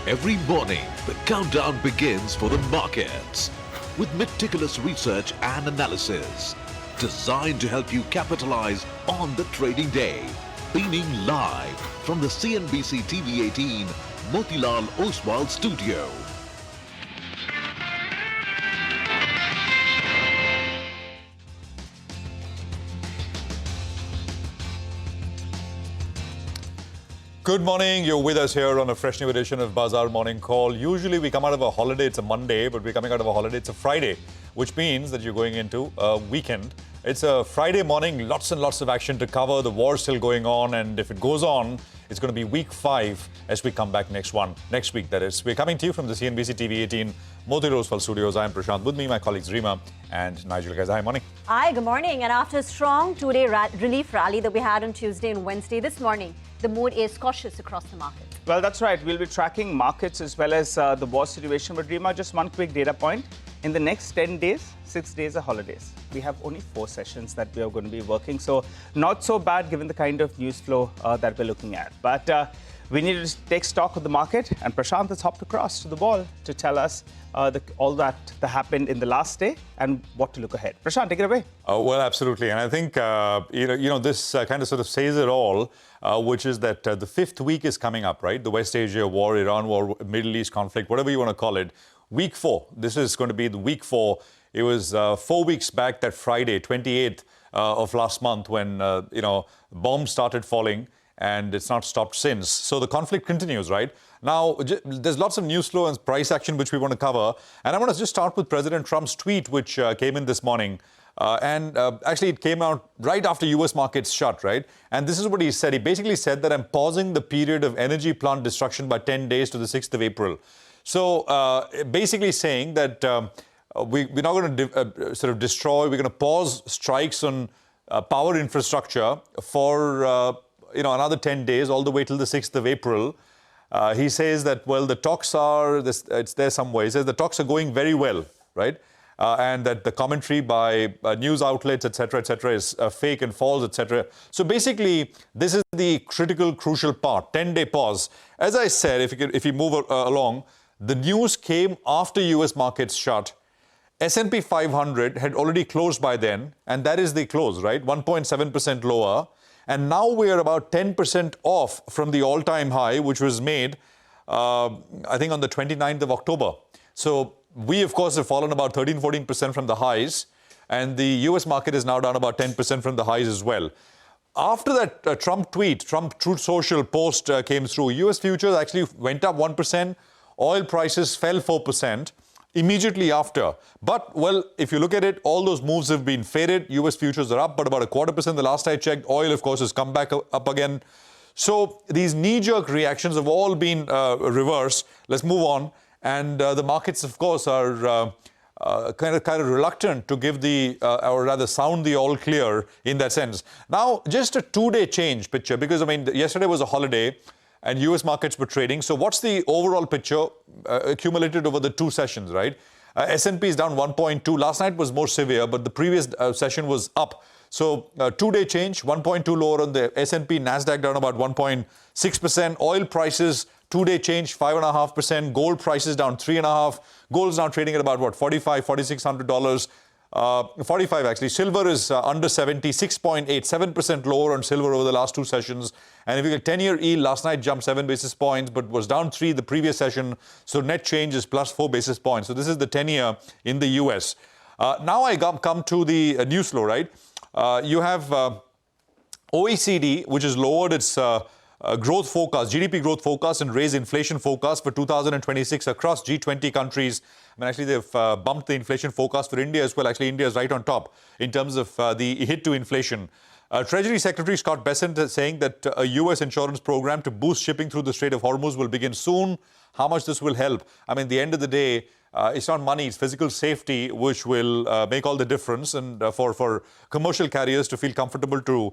Every morning, the countdown begins for the markets with meticulous research and analysis designed to help you capitalize on the trading day. Beaming live from the CNBC-TV18 Motilal Oswal studio. Good morning. You're with us here on a fresh new edition of Bazaar Morning Call. Usually we come out of a holiday, it's a Monday, but we're coming out of a holiday, it's a Friday, which means that you're going into a weekend. It's a Friday morning, lots and lots of action to cover. The war's still going on, and if it goes on, it's going to be week 5 as we come back next week, that is. We're coming to you from the CNBC-TV18 Motilal Oswal studios. I'm Prashant. With me, my colleagues Rima and Nigel. Guys, hi, morning. Hi, good morning. And after a strong two-day relief rally that we had on Tuesday and Wednesday, this morning, the mood is cautious across the market. Well, that's right. We'll be tracking markets as well as the war situation. But Rima, just one quick data point. In the next 10 days, 6 days are holidays. We have only 4 sessions that we are going to be working. So not so bad given the kind of news flow that we're looking at. But we need to take stock of the market. And Prashant has hopped across to the ball to tell us all that happened in the last day and what to look ahead. Prashant, take it away. Well, absolutely. And I think, this kind of sort of says it all, which is that the 5th week is coming up, right? The West Asia war, Iran war, Middle East conflict, whatever you want to call it. Week 4. This is going to be the week 4. It was 4 weeks back that Friday, 28th of last month when, bombs started falling, and it's not stopped since. So the conflict continues, right? Now, there's lots of news flow and price action which we want to cover. And I want to just start with President Trump's tweet, which came in this morning. Actually, it came out right after U.S. markets shut, right? And this is what he said. He basically said that I'm pausing the period of energy plant destruction by 10 days to the 6th of April. So basically saying that we're not going to sort of destroy, we're going to pause strikes on power infrastructure for, another 10 days, all the way till the 6th of April. He says that, well, the talks are, it's there somewhere. He says the talks are going very well, right? And that the commentary by news outlets, etc., is fake and false, etc. So basically, this is the critical, crucial part, 10-day pause. As I said, if you move along, the news came after U.S. markets shut. S&P 500 had already closed by then, and that is the close, right? 1.7% lower. And now we are about 10% off from the all-time high, which was made, I think, on the 29th of October. So we, of course, have fallen about 13-14% from the highs, and the U.S. market is now down about 10% from the highs as well. After that Trump Truth Social post came through, U.S. futures actually went up 1%. Oil prices fell 4% immediately after. But, well, if you look at it, all those moves have been faded. U.S. futures are up, but about 0.25% the last I checked. Oil, of course, has come back up again. So these knee-jerk reactions have all been reversed. Let's move on. And the markets, of course, are kind of reluctant to give or rather sound the all clear in that sense. Now, just a 2-day change picture, because, yesterday was a holiday and U.S. markets were trading. So what's the overall picture accumulated over the 2 sessions, right? S&P is down 1.2. Last night was more severe, but the previous session was up. So 2-day change, 1.2 lower on the S&P, NASDAQ down about 1.6%. Oil prices, 2-day change, 5.5%. Gold prices down 3.5%. Gold's now trading at about, $4,500, $4,600. 45 actually. Silver is under 70, 6.8, 7% lower on silver over the last 2 sessions. And if you get 10-year yield, last night jumped 7 basis points, but was down 3 the previous session. So net change is plus 4 basis points. So this is the 10-year in the US. Now I come to the news flow, right? You have OECD, which has lowered its growth forecast, GDP growth forecast, and raised inflation forecast for 2026 across G20 countries. Actually, they've bumped the inflation forecast for India as well. Actually, India is right on top in terms of the hit to inflation. Treasury Secretary Scott Bessent is saying that a U.S. insurance program to boost shipping through the Strait of Hormuz will begin soon. How much this will help? At the end of the day, it's not money, it's physical safety which will make all the difference, and for commercial carriers to feel comfortable to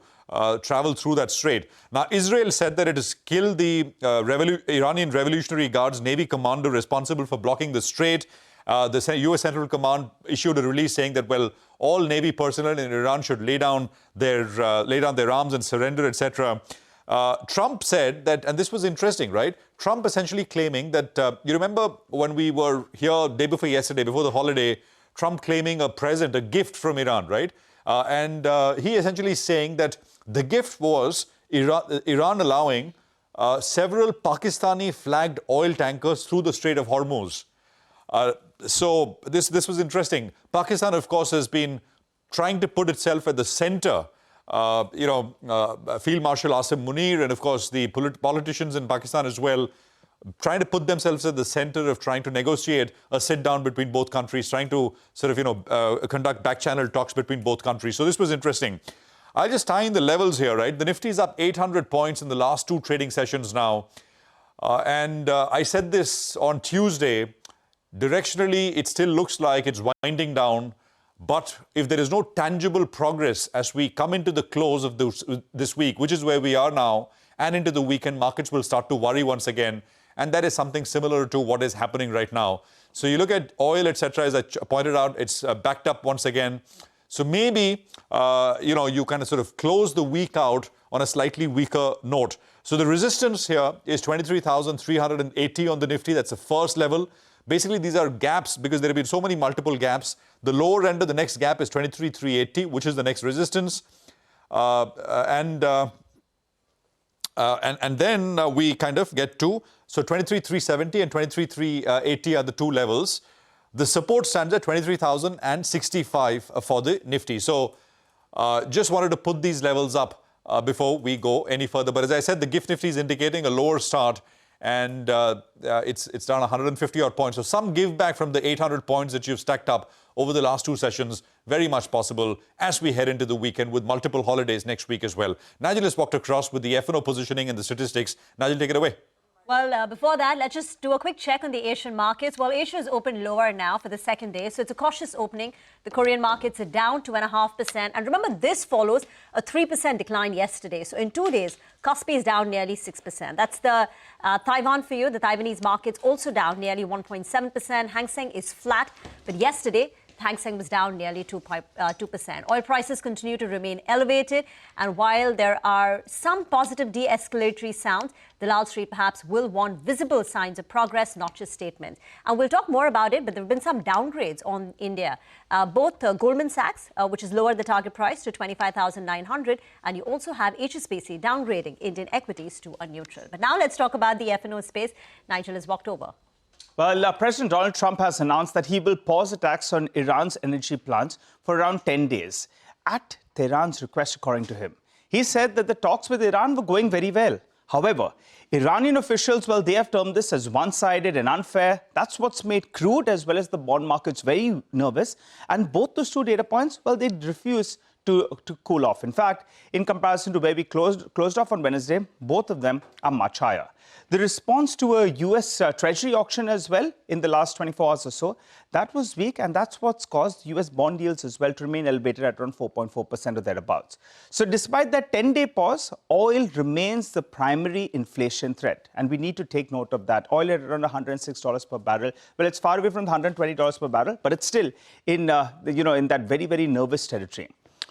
travel through that strait. Now, Israel said that it has killed the Iranian Revolutionary Guard's Navy commander responsible for blocking the strait. The U.S. Central Command issued a release saying that, well, all Navy personnel in Iran should lay down their arms and surrender, etc. Trump said that, and this was interesting, right? Trump essentially claiming that, you remember when we were here day before yesterday, before the holiday, Trump claiming a present, a gift from Iran, right? And he essentially saying that the gift was Iran allowing several Pakistani flagged oil tankers through the Strait of Hormuz. So this was interesting. Pakistan, of course, has been trying to put itself at the center. Field Marshal Asim Munir and, of course, the politicians in Pakistan as well, trying to put themselves at the center of trying to negotiate a sit-down between both countries, trying to sort of, conduct back-channel talks between both countries. So this was interesting. I'll just tie in the levels here, right? The Nifty is up 800 points in the last two trading sessions now. I said this on Tuesday. Directionally, it still looks like it's winding down. But if there is no tangible progress as we come into the close of this week, which is where we are now, and into the weekend, markets will start to worry once again. And that is something similar to what is happening right now. So you look at oil, etc., as I pointed out, it's backed up once again. So maybe, you kind of sort of close the week out on a slightly weaker note. So the resistance here is 23,380 on the Nifty. That's the first level. Basically, these are gaps because there have been so many multiple gaps. The lower end of the next gap is 23,380, which is the next resistance. And then we kind of get to, so 23,370 and 23,380 are the two levels. The support stands at 23,065 for the Nifty. So just wanted to put these levels up before we go any further. But as I said, the GIFT Nifty is indicating a lower start, and it's down 150 odd points. So some give back from the 800 points that you've stacked up over the last two sessions, very much possible as we head into the weekend with multiple holidays next week as well. Nigel has walked across with the F&O positioning and the statistics. Nigel, take it away. Well, before that, let's just do a quick check on the Asian markets. Well, Asia is open lower now for the second day, so it's a cautious opening. The Korean markets are down 2.5%. And remember, this follows a 3% decline yesterday. So in 2 days, Kospi is down nearly 6%. That's the Taiwan for you. The Taiwanese markets also down nearly 1.7%. Hang Seng is flat, but yesterday, Hang Seng was down nearly 2%. Oil prices continue to remain elevated. And while there are some positive de-escalatory sounds, Dalal Street perhaps will want visible signs of progress, not just statements. And we'll talk more about it, but there have been some downgrades on India. Both Goldman Sachs, which has lowered the target price to 25,900, and you also have HSBC downgrading Indian equities to a neutral. But now let's talk about the F&O space. Nigel has walked over. Well, President Donald Trump has announced that he will pause attacks on Iran's energy plants for around 10 days, at Tehran's request, according to him. He said that the talks with Iran were going very well. However, Iranian officials, well, they have termed this as one-sided and unfair. That's what's made crude as well as the bond markets very nervous. And both those two data points, well, they refuse to cool off. In fact, in comparison to where we closed off on Wednesday, both of them are much higher. The response to a U.S. Treasury auction as well in the last 24 hours or so, that was weak, and that's what's caused U.S. bond yields as well to remain elevated at around 4.4% or thereabouts. So despite that 10-day pause, oil remains the primary inflation threat, and we need to take note of that. Oil at around $106 per barrel. Well, it's far away from the $120 per barrel, but it's still in, in that very, very nervous territory.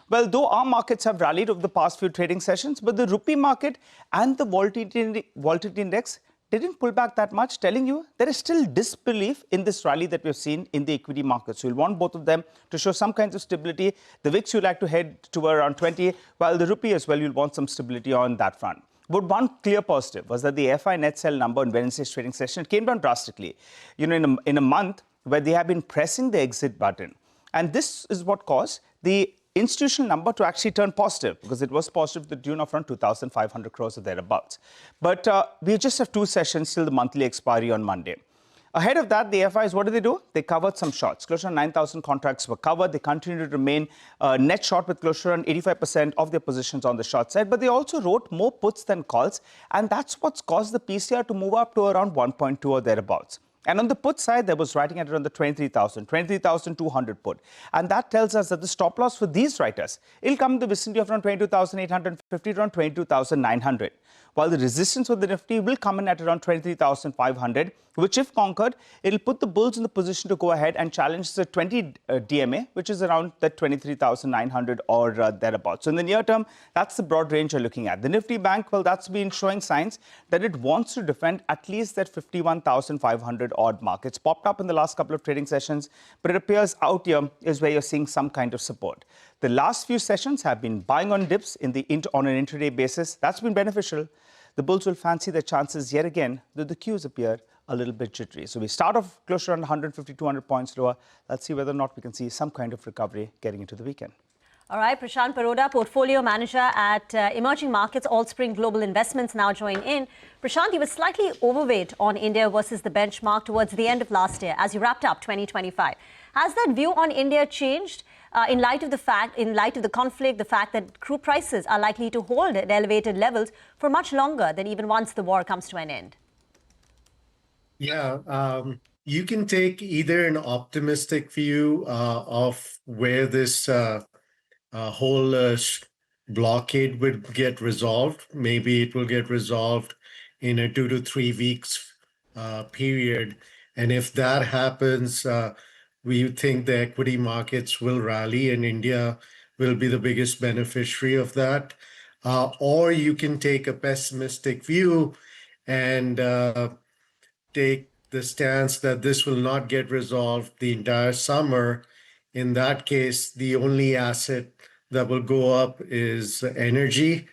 Well, though our markets have rallied over the past few trading sessions, but the rupee market and the volatility index didn't pull back that much, telling you there is still disbelief in this rally that we've seen in the equity markets. So you'll want both of them to show some kinds of stability. The VIX, you'd like to head to around 20, while the rupee as well, you'll want some stability on that front. But one clear positive was that the FI net sell number in Wednesday's trading session came down drastically. In a month where they have been pressing the exit button. And this is what caused the institutional number to actually turn positive, because it was positive to the tune of around 2,500 crores or thereabouts. But we just have two sessions till the monthly expiry on Monday. Ahead of that, the FIs, what do? They covered some shorts. Close to 9,000 contracts were covered. They continue to remain net short with close to around 85% of their positions on the short side. But they also wrote more puts than calls. And that's what's caused the PCR to move up to around 1.2 or thereabouts. And on the put side, there was writing at around the 23,200 put. And that tells us that the stop loss for these writers, it'll come in the vicinity of around 22,850 to around 22,900. while the resistance for the Nifty will come in at around 23,500, which if conquered, it'll put the bulls in the position to go ahead and challenge the 20 DMA, which is around that 23,900 or thereabouts. So in the near term, that's the broad range you're looking at. The Nifty Bank, well, that's been showing signs that it wants to defend at least that 51,500 odd mark. It's popped up in the last couple of trading sessions, but it appears out here is where you're seeing some kind of support. The last few sessions have been buying on dips on an intraday basis. That's been beneficial. The bulls will fancy their chances yet again, though the cues appear a little bit jittery. So we start off close to around 150, 200 points lower. Let's see whether or not we can see some kind of recovery getting into the weekend. All right, Prashant Paroda, portfolio manager at Emerging Markets, Allspring Global Investments, now join in. Prashant, you were slightly overweight on India versus the benchmark towards the end of last year as you wrapped up 2025. Has that view on India changed in light of the conflict, the fact that crude prices are likely to hold at elevated levels for much longer than even once the war comes to an end? Yeah, you can take either an optimistic view of where this whole blockade would get resolved. Maybe it will get resolved in a 2 to 3 weeks period. And if that happens, we think the equity markets will rally and India will be the biggest beneficiary of that. Or you can take a pessimistic view and take the stance that this will not get resolved the entire summer. In that case, the only asset that will go up is energy.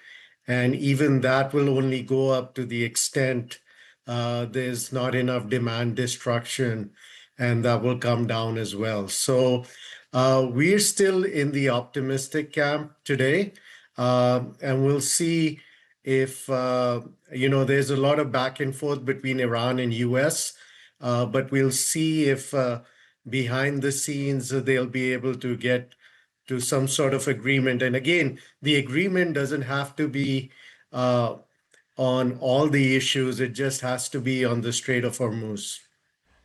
And even that will only go up to the extent there's not enough demand destruction, and that will come down as well. So we're still in the optimistic camp today, and we'll see if, there's a lot of back and forth between Iran and US, but we'll see if behind the scenes they'll be able to get to some sort of agreement. And again, the agreement doesn't have to be on all the issues. It just has to be on the Strait of Hormuz.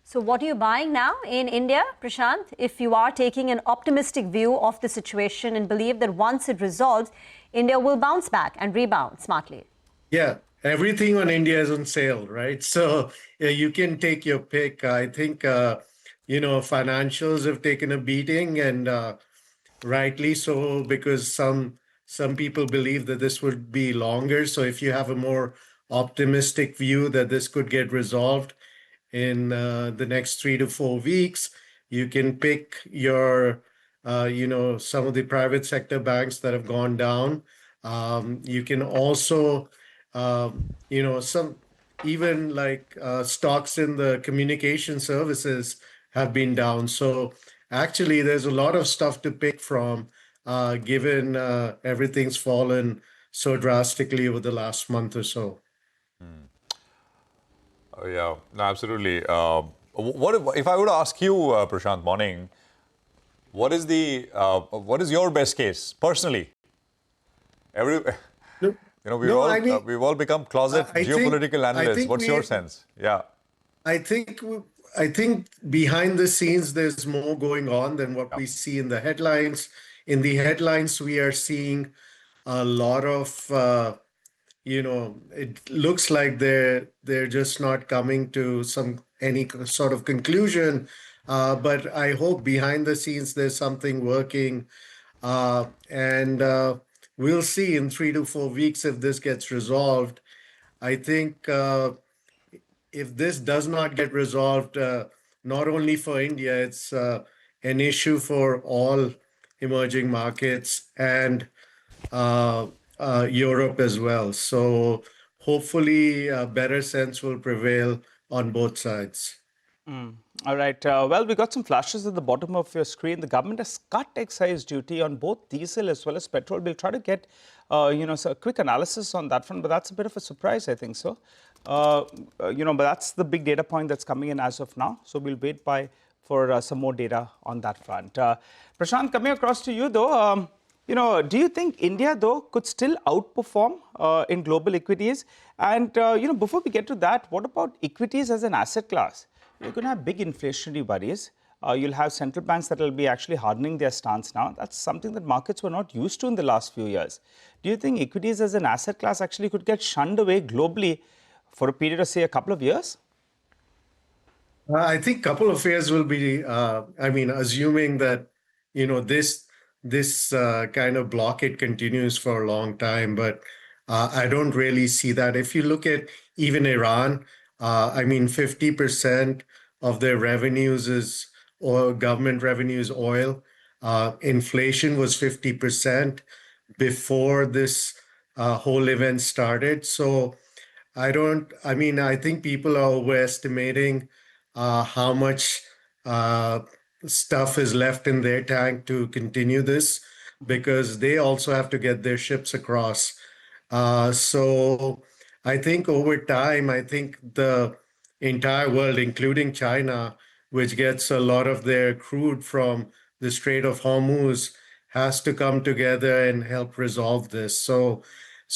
So what are you buying now in India, Prashant, if you are taking an optimistic view of the situation and believe that once it resolves, India will bounce back and rebound smartly? Yeah, everything on India is on sale, right? So you can take your pick. I think, financials have taken a beating, and rightly so, because some people believe that this would be longer. So if you have a more optimistic view that this could get resolved in the next 3 to 4 weeks, you can pick your, some of the private sector banks that have gone down. You can also, some even like stocks in the communication services have been down. So actually, there's a lot of stuff to pick from, given everything's fallen so drastically over the last month or so. Yeah, no, absolutely. If I were to ask you, Prashant, morning, what is your best case personally? We've all become closet geopolitical analysts. What's your sense? Yeah, I think behind the scenes there's more going on than what we see in the headlines. In the headlines, we are seeing a lot of. It looks like they're just not coming to any sort of conclusion. But I hope behind the scenes there's something working, and we'll see in 3 to 4 weeks if this gets resolved. I think if this does not get resolved, not only for India, it's an issue for all emerging markets and Europe as well. So hopefully better sense will prevail on both sides. All right. Well, we got some flashes at the bottom of your screen. The government has cut excise duty on both diesel as well as petrol. We'll try to get, a quick analysis on that front, but that's a bit of a surprise, I think so. But that's the big data point that's coming in as of now. So we'll wait for some more data on that front. Prashant, coming across to you, though, do you think India, though, could still outperform in global equities? And, before we get to that, what about equities as an asset class? You're going to have big inflationary worries. You'll have central banks that will be actually hardening their stance now. That's something that markets were not used to in the last few years. Do you think equities as an asset class actually could get shunned away globally for a period of, say, a couple of years? I think couple of years will be, assuming that, this kind of blockade continues for a long time, but I don't really see that. If you look at even Iran, 50% of their revenues is oil, government revenue is oil. Inflation was 50% before this whole event started. So I think people are overestimating how much stuff is left in their tank to continue this, because they also have to get their ships across. So I think over time, I think the entire world, including China, which gets a lot of their crude from the Strait of Hormuz, has to come together and help resolve this. So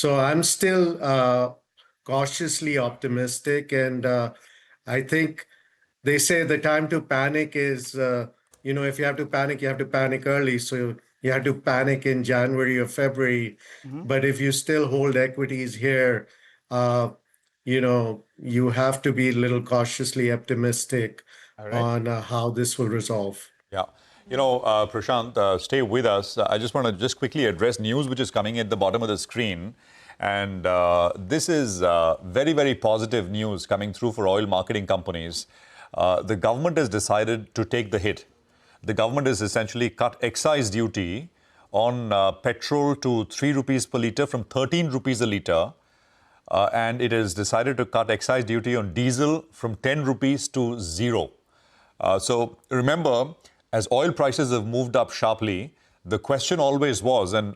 I'm still cautiously optimistic, and I think they say the time to panic is, if you have to panic, you have to panic early. So you have to panic in January or February. But if you still hold equities here, you have to be a little cautiously optimistic on how this will resolve. Yeah. Prashant, stay with us. I just want to just quickly address news which is coming at the bottom of the screen. And this is very, very positive news coming through for oil marketing companies. The government has decided to take the hit. The government has essentially cut excise duty on petrol to 3 rupees per litre from 13 rupees a litre. And it has decided to cut excise duty on diesel from 10 rupees to 0. So remember, as oil prices have moved up sharply, the question always was, and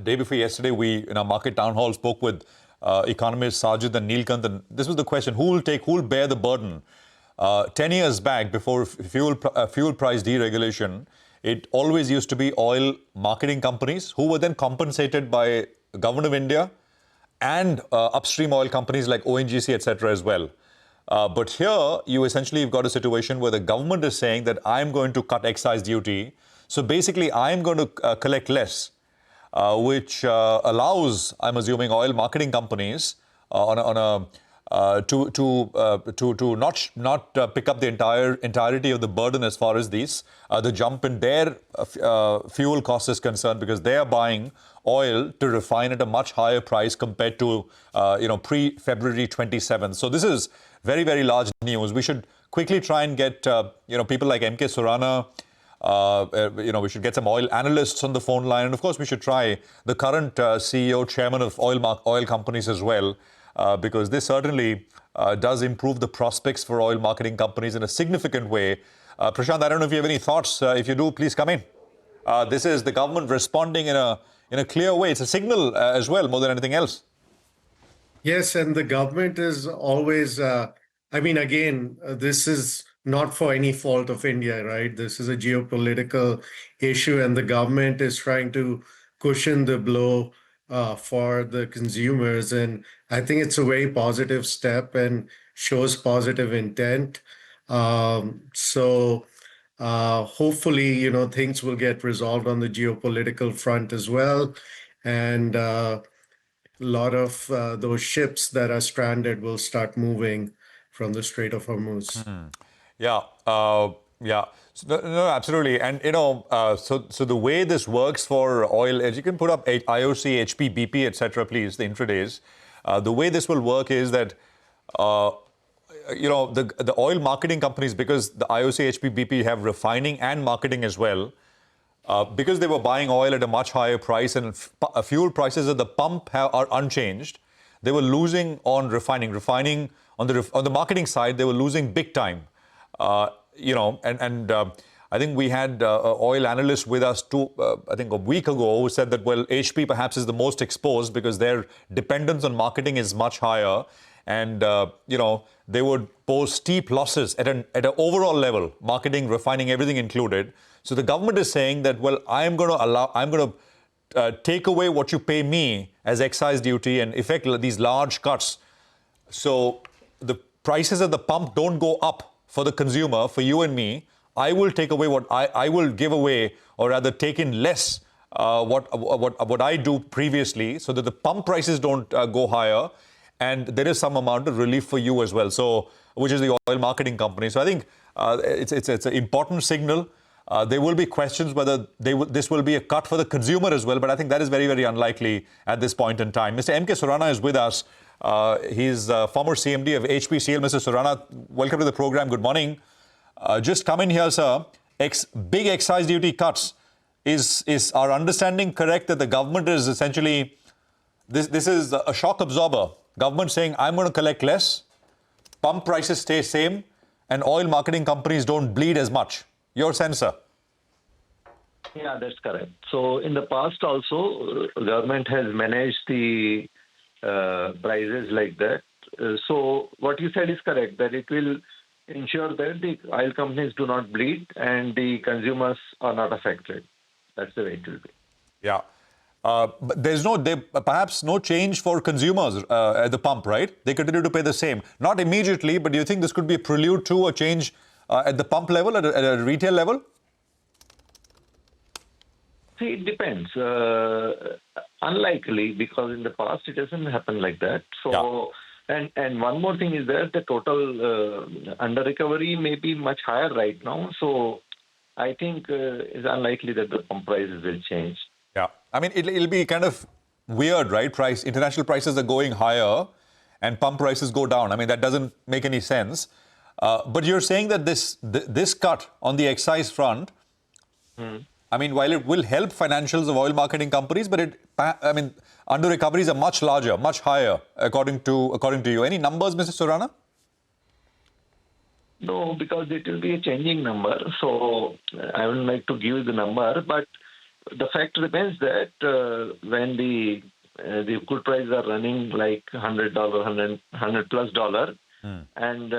day before yesterday, we in our market town hall spoke with economists Sajid and Neelkant, and this was the question: who will bear the burden? 10 years back, before fuel price deregulation, it always used to be oil marketing companies who were then compensated by the government of India and upstream oil companies like ONGC, etc. as well. But here, you've got a situation where the government is saying that I'm going to cut excise duty. So basically, I'm going to collect less, which allows, I'm assuming, oil marketing companies to not pick up the entirety of the burden as far as the jump in their fuel cost is concerned, because they are buying oil to refine at a much higher price compared to pre-February 27th. So this is very, very large news. We should quickly try and get people like MK Surana. We should get some oil analysts on the phone line, and of course we should try the current CEO, chairman of oil companies as well, because this certainly does improve the prospects for oil marketing companies in a significant way. Prashant, I don't know if you have any thoughts. If you do, please come in. This is the government responding in a clear way. It's a signal as well, more than anything else. Yes, and the government is always, this is not for any fault of India, right? This is a geopolitical issue, and the government is trying to cushion the blow for the consumers. And I think it's a very positive step and shows positive intent. Hopefully, things will get resolved on the geopolitical front as well. And a lot of those ships that are stranded will start moving from the Strait of Hormuz. Yeah. No, absolutely. And, so the way this works for oil, as you can put up IOC, HP, BP, etc., please, the intradays. The way this will work is that, the oil marketing companies, because the IOC, HP, BP have refining and marketing as well, because they were buying oil at a much higher price and fuel prices at the pump are unchanged, they were losing on refining. Refining on the marketing side, they were losing big time. I think we had oil analysts with us I think a week ago, who said that, well, HP perhaps is the most exposed because their dependence on marketing is much higher. And, they would pose steep losses at an overall level, marketing, refining, everything included. So the government is saying that, well, I'm going to take away what you pay me as excise duty and effect these large cuts. So the prices at the pump don't go up for the consumer, for you and me, I will take away what I will give away, or rather take in less what I do previously, so that the pump prices don't go higher, and there is some amount of relief for you as well. So, which is the oil marketing company. So I think it's an important signal. There will be questions whether this will be a cut for the consumer as well, but I think that is very, very unlikely at this point in time. Mr. M.K. Surana is with us. He's former CMD of HPCL. Mr. Surana, welcome to the program. Good morning. Just come in here, sir. Big excise duty cuts. Is our understanding correct that the government is essentially, this is a shock absorber? Government saying, I'm going to collect less, pump prices stay same, and oil marketing companies don't bleed as much. Your sense, sir? Yeah, that's correct. So in the past also, government has managed the prices like that. So what you said is correct, that it will ensure that the oil companies do not bleed and the consumers are not affected. That's the way it will be. Yeah. But there's perhaps no change for consumers at the pump, right? They continue to pay the same. Not immediately, but do you think this could be a prelude to a change at the pump level, at a retail level? See, it depends. Unlikely, because in the past it doesn't happen like that. So, yeah. And one more thing is that the total under recovery may be much higher right now. So I think it's unlikely that the pump prices will change. Yeah, I mean, it'll be kind of weird, right? International prices are going higher and pump prices go down. I mean, that doesn't make any sense. But you're saying that this cut on the excise front, I mean, while it will help financials of oil marketing companies, but under recoveries are much larger, much higher, according to you. Any numbers, Mr. Surana? No, because it will be a changing number. So I wouldn't like to give the number, but the fact remains that when the crude prices are running like $100, $100 plus dollar, and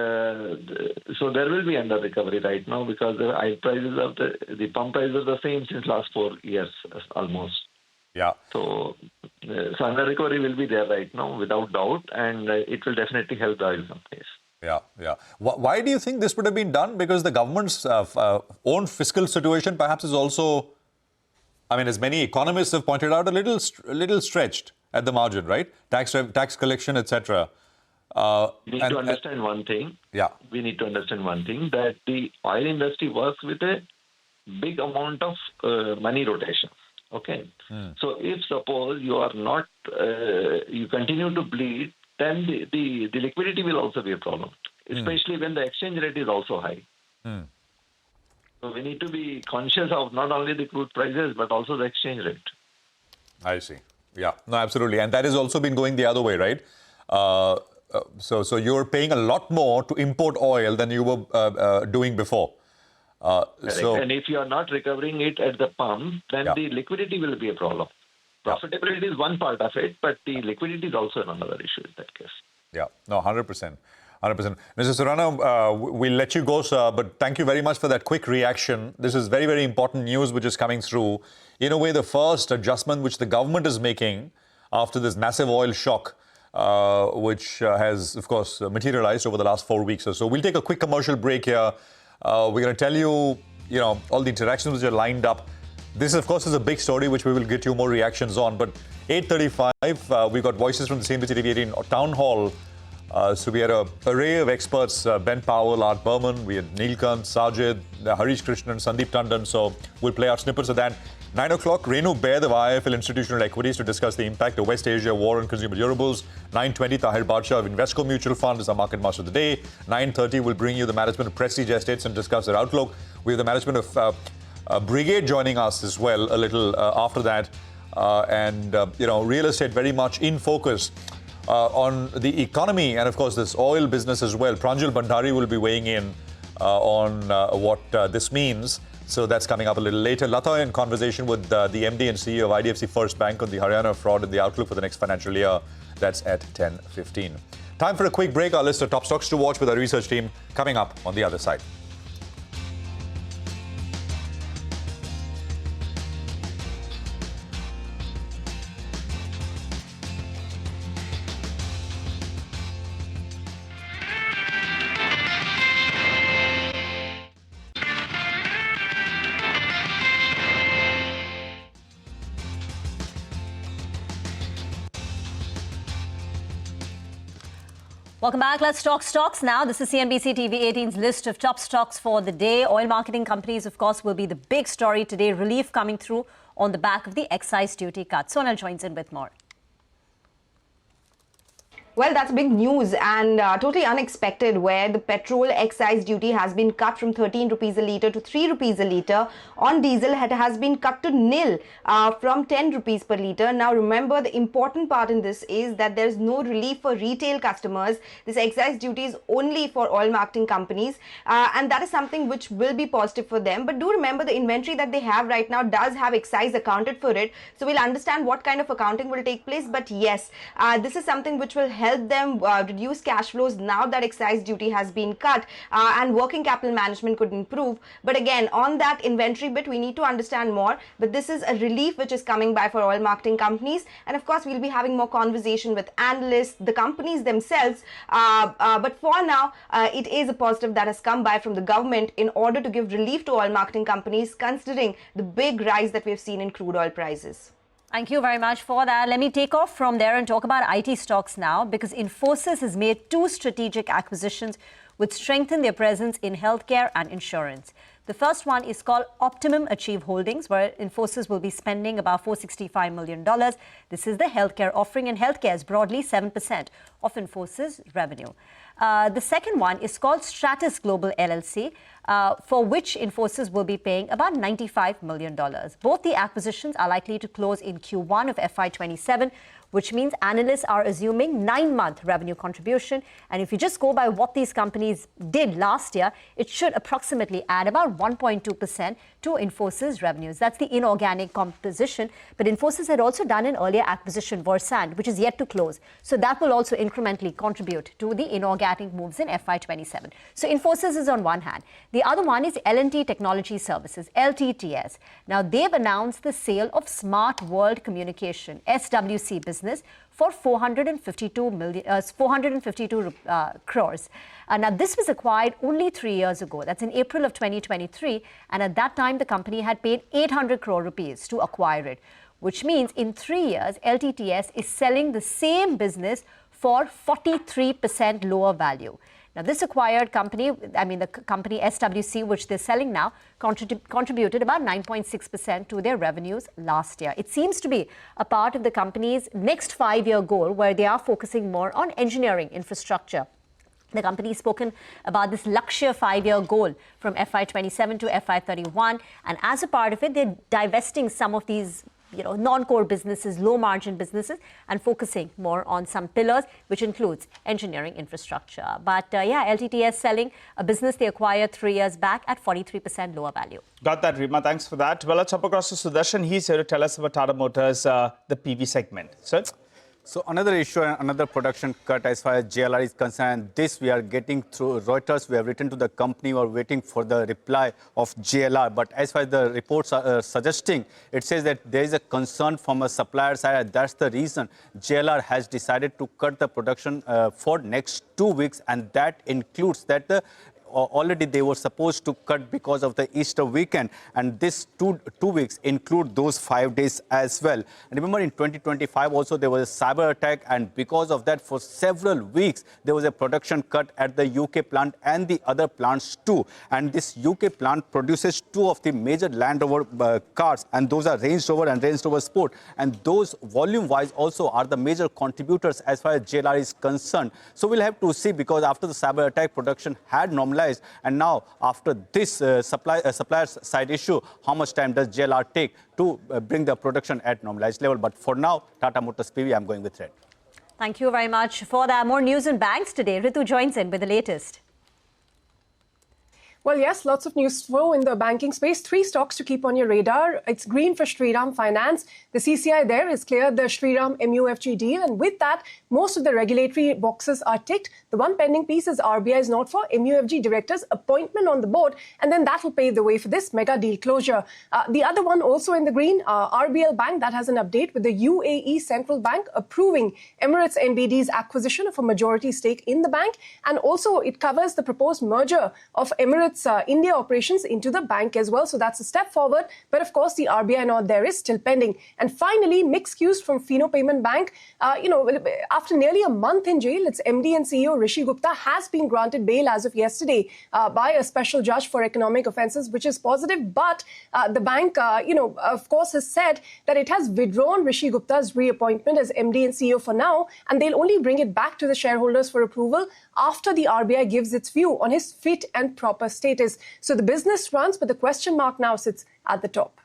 so there will be under recovery right now, because the oil prices of the pump prices are the same since last 4 years almost. Yeah. So under recovery will be there right now without doubt, and it will definitely help the oil companies. Yeah, yeah. Why do you think this would have been done? Because the government's own fiscal situation perhaps is also, I mean, as many economists have pointed out, a little stretched at the margin, right? Tax collection, etc. We need to understand one thing. Yeah. We need to understand one thing, that the oil industry works with a big amount of money rotation. Okay. So if suppose you are not, you continue to bleed, then the liquidity will also be a problem, especially when the exchange rate is also high. So we need to be conscious of not only the crude prices, but also the exchange rate. I see. Yeah, no, absolutely. And that has also been going the other way, right? So you're paying a lot more to import oil than you were doing before. And if you are not recovering it at the pump, then the liquidity will be a problem. Profitability is one part of it, but the liquidity is also another issue in that case. Yeah, no, 100%. 100%. Mr. Surana, we'll let you go, sir, but thank you very much for that quick reaction. This is very, very important news which is coming through. In a way, the first adjustment which the government is making after this massive oil shock, which has, of course, materialized over the last 4 weeks or so. We'll take a quick commercial break here. We're going to tell you, all the interactions which are lined up. This, of course, is a big story which we will get you more reactions on. But 8:35, we've got voices from the CNBC-TV18 Town Hall. So we had an array of experts, Ben Powell, Art Berman, we had Neelkant, Sajid, Harish Krishnan, Sandeep Tandon. So we'll play out snippets of that. 9 o'clock, Renu Baid of IIFL Institutional Equities to discuss the impact of West Asia war on consumer durables. 9:20, Tahir Badshaw of Invesco Mutual Fund is our market master of the day. 9:30, we'll bring you the management of Prestige Estates and discuss their outlook. We have the management of Brigade joining us as well a little after that. Real estate very much in focus on the economy and, of course, this oil business as well. Pranjal Bhandari will be weighing in on what this means. So that's coming up a little later. Lata in conversation with the MD and CEO of IDFC First Bank on the Haryana fraud and the outlook for the next financial year. That's at 10:15. Time for a quick break. Our list of top stocks to watch with our research team coming up on the other side. Welcome back. Let's talk stocks now. This is CNBC-TV18's list of top stocks for the day. Oil marketing companies, of course, will be the big story today. Relief coming through on the back of the excise duty cut. Sonal joins in with more. Well, that's big news and totally unexpected, where the petrol excise duty has been cut from 13 rupees a litre to 3 rupees a litre. On diesel, it has been cut to nil from 10 rupees per litre. Now, remember, the important part in this is that there's no relief for retail customers. This excise duty is only for oil marketing companies, and that is something which will be positive for them. But do remember, the inventory that they have right now does have excise accounted for it. So we'll understand what kind of accounting will take place. But yes, this is something which will help them reduce cash flows now that excise duty has been cut, and working capital management could improve. But again, on that inventory bit, we need to understand more. But this is a relief which is coming by for oil marketing companies. And of course, we'll be having more conversation with analysts, the companies themselves. But for now, it is a positive that has come by from the government in order to give relief to oil marketing companies, considering the big rise that we've seen in crude oil prices. Thank you very much for that. Let me take off from there and talk about IT stocks now, because Infosys has made two strategic acquisitions which strengthen their presence in healthcare and insurance. The first one is called Optimum Achieve Holdings, where Infosys will be spending about $465 million. This is the healthcare offering, and healthcare is broadly 7% of Infosys' revenue. The second one is called Stratus Global LLC, for which Infosys will be paying about $95 million. Both the acquisitions are likely to close in Q1 of FY27, which means analysts are assuming 9-month revenue contribution. And if you just go by what these companies did last year, it should approximately add about 1.2% to Infosys revenues. That's the inorganic composition. But Infosys had also done an earlier acquisition, Versand, which is yet to close. So that will also incrementally contribute to the inorganic moves in FY27. So Infosys is on one hand. The other one is L&T Technology Services, LTTS. Now, they've announced the sale of Smart World Communication, SWC business, for 452 crores. Now, this was acquired only 3 years ago. That's in April of 2023. And at that time, the company had paid 800 crore rupees to acquire it, which means in 3 years, LTTS is selling the same business for 43% lower value. Now, this acquired company, the company SWC, which they're selling now, contributed about 9.6% to their revenues last year. It seems to be a part of the company's next 5-year goal, where they are focusing more on engineering infrastructure. The company has spoken about this Lakshya 5-year goal from FY27 to FY31. And as a part of it, they're divesting some of these non-core businesses, low-margin businesses, and focusing more on some pillars, which includes engineering infrastructure. But LTTS selling a business they acquired 3 years back at 43% lower value. Got that, Rima. Thanks for that. Well, let's hop across to Sudarshan. He's here to tell us about Tata Motors, the PV segment. Sir? So another issue, another production cut as far as JLR is concerned. This we are getting through Reuters. We have written to the company. We are waiting for the reply of JLR. But as far as the reports are suggesting, it says that there is a concern from a supplier side. That's the reason JLR has decided to cut the production for next 2 weeks. And that includes that already they were supposed to cut because of the Easter weekend, and this two weeks include those 5 days as well. And remember, in 2025 also there was a cyber attack, and because of that, for several weeks there was a production cut at the UK plant and the other plants too. And this UK plant produces 2 of the major Land Rover cars, and those are Range Rover and Range Rover Sport, and those volume-wise also are the major contributors as far as JLR is concerned. So we'll have to see, because after the cyber attack, production had normalized. And now, after this supplier's side issue, how much time does JLR take to bring the production at normalized level? But for now, Tata Motors PV, I'm going with red. Thank you very much for that. More news in banks today. Ritu joins in with the latest. Well, yes, lots of news flow in the banking space. 3 stocks to keep on your radar. It's green for Shriram Finance. The CCI there has cleared the Shriram MUFG deal. And with that, most of the regulatory boxes are ticked. The one pending piece is RBI's note for MUFG director's appointment on the board. And then that will pave the way for this mega deal closure. The other one also in the green, RBL Bank, that has an update with the UAE Central Bank approving Emirates NBD's acquisition of a majority stake in the bank. And also it covers the proposed merger of Emirates its India operations into the bank as well. So that's a step forward. But of course, the RBI note there is still pending. And finally, mixed cues from Fino Payment Bank. After nearly a month in jail, its MD and CEO Rishi Gupta has been granted bail as of yesterday by a special judge for economic offences, which is positive. But the bank, of course, has said that it has withdrawn Rishi Gupta's reappointment as MD and CEO for now, and they'll only bring it back to the shareholders for approval after the RBI gives its view on his fit and proper status. So the business runs, but the question mark now sits at the top.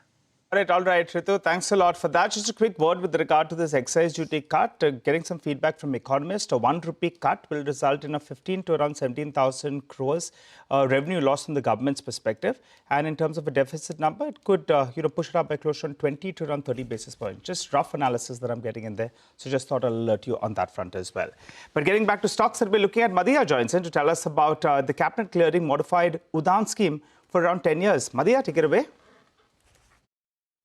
All right, Ritu, thanks a lot for that. Just a quick word with regard to this excise duty cut. Getting some feedback from economists, a 1 rupee cut will result in a 15 to around 17,000 crores revenue loss from the government's perspective. And in terms of a deficit number, it could push it up by close to 20 to around 30 basis points. Just rough analysis that I'm getting in there. So just thought I'll alert you on that front as well. But getting back to stocks that we're looking at, Madhya joins in to tell us about the cabinet clearing modified Udaan scheme for around 10 years. Madhya, take it away.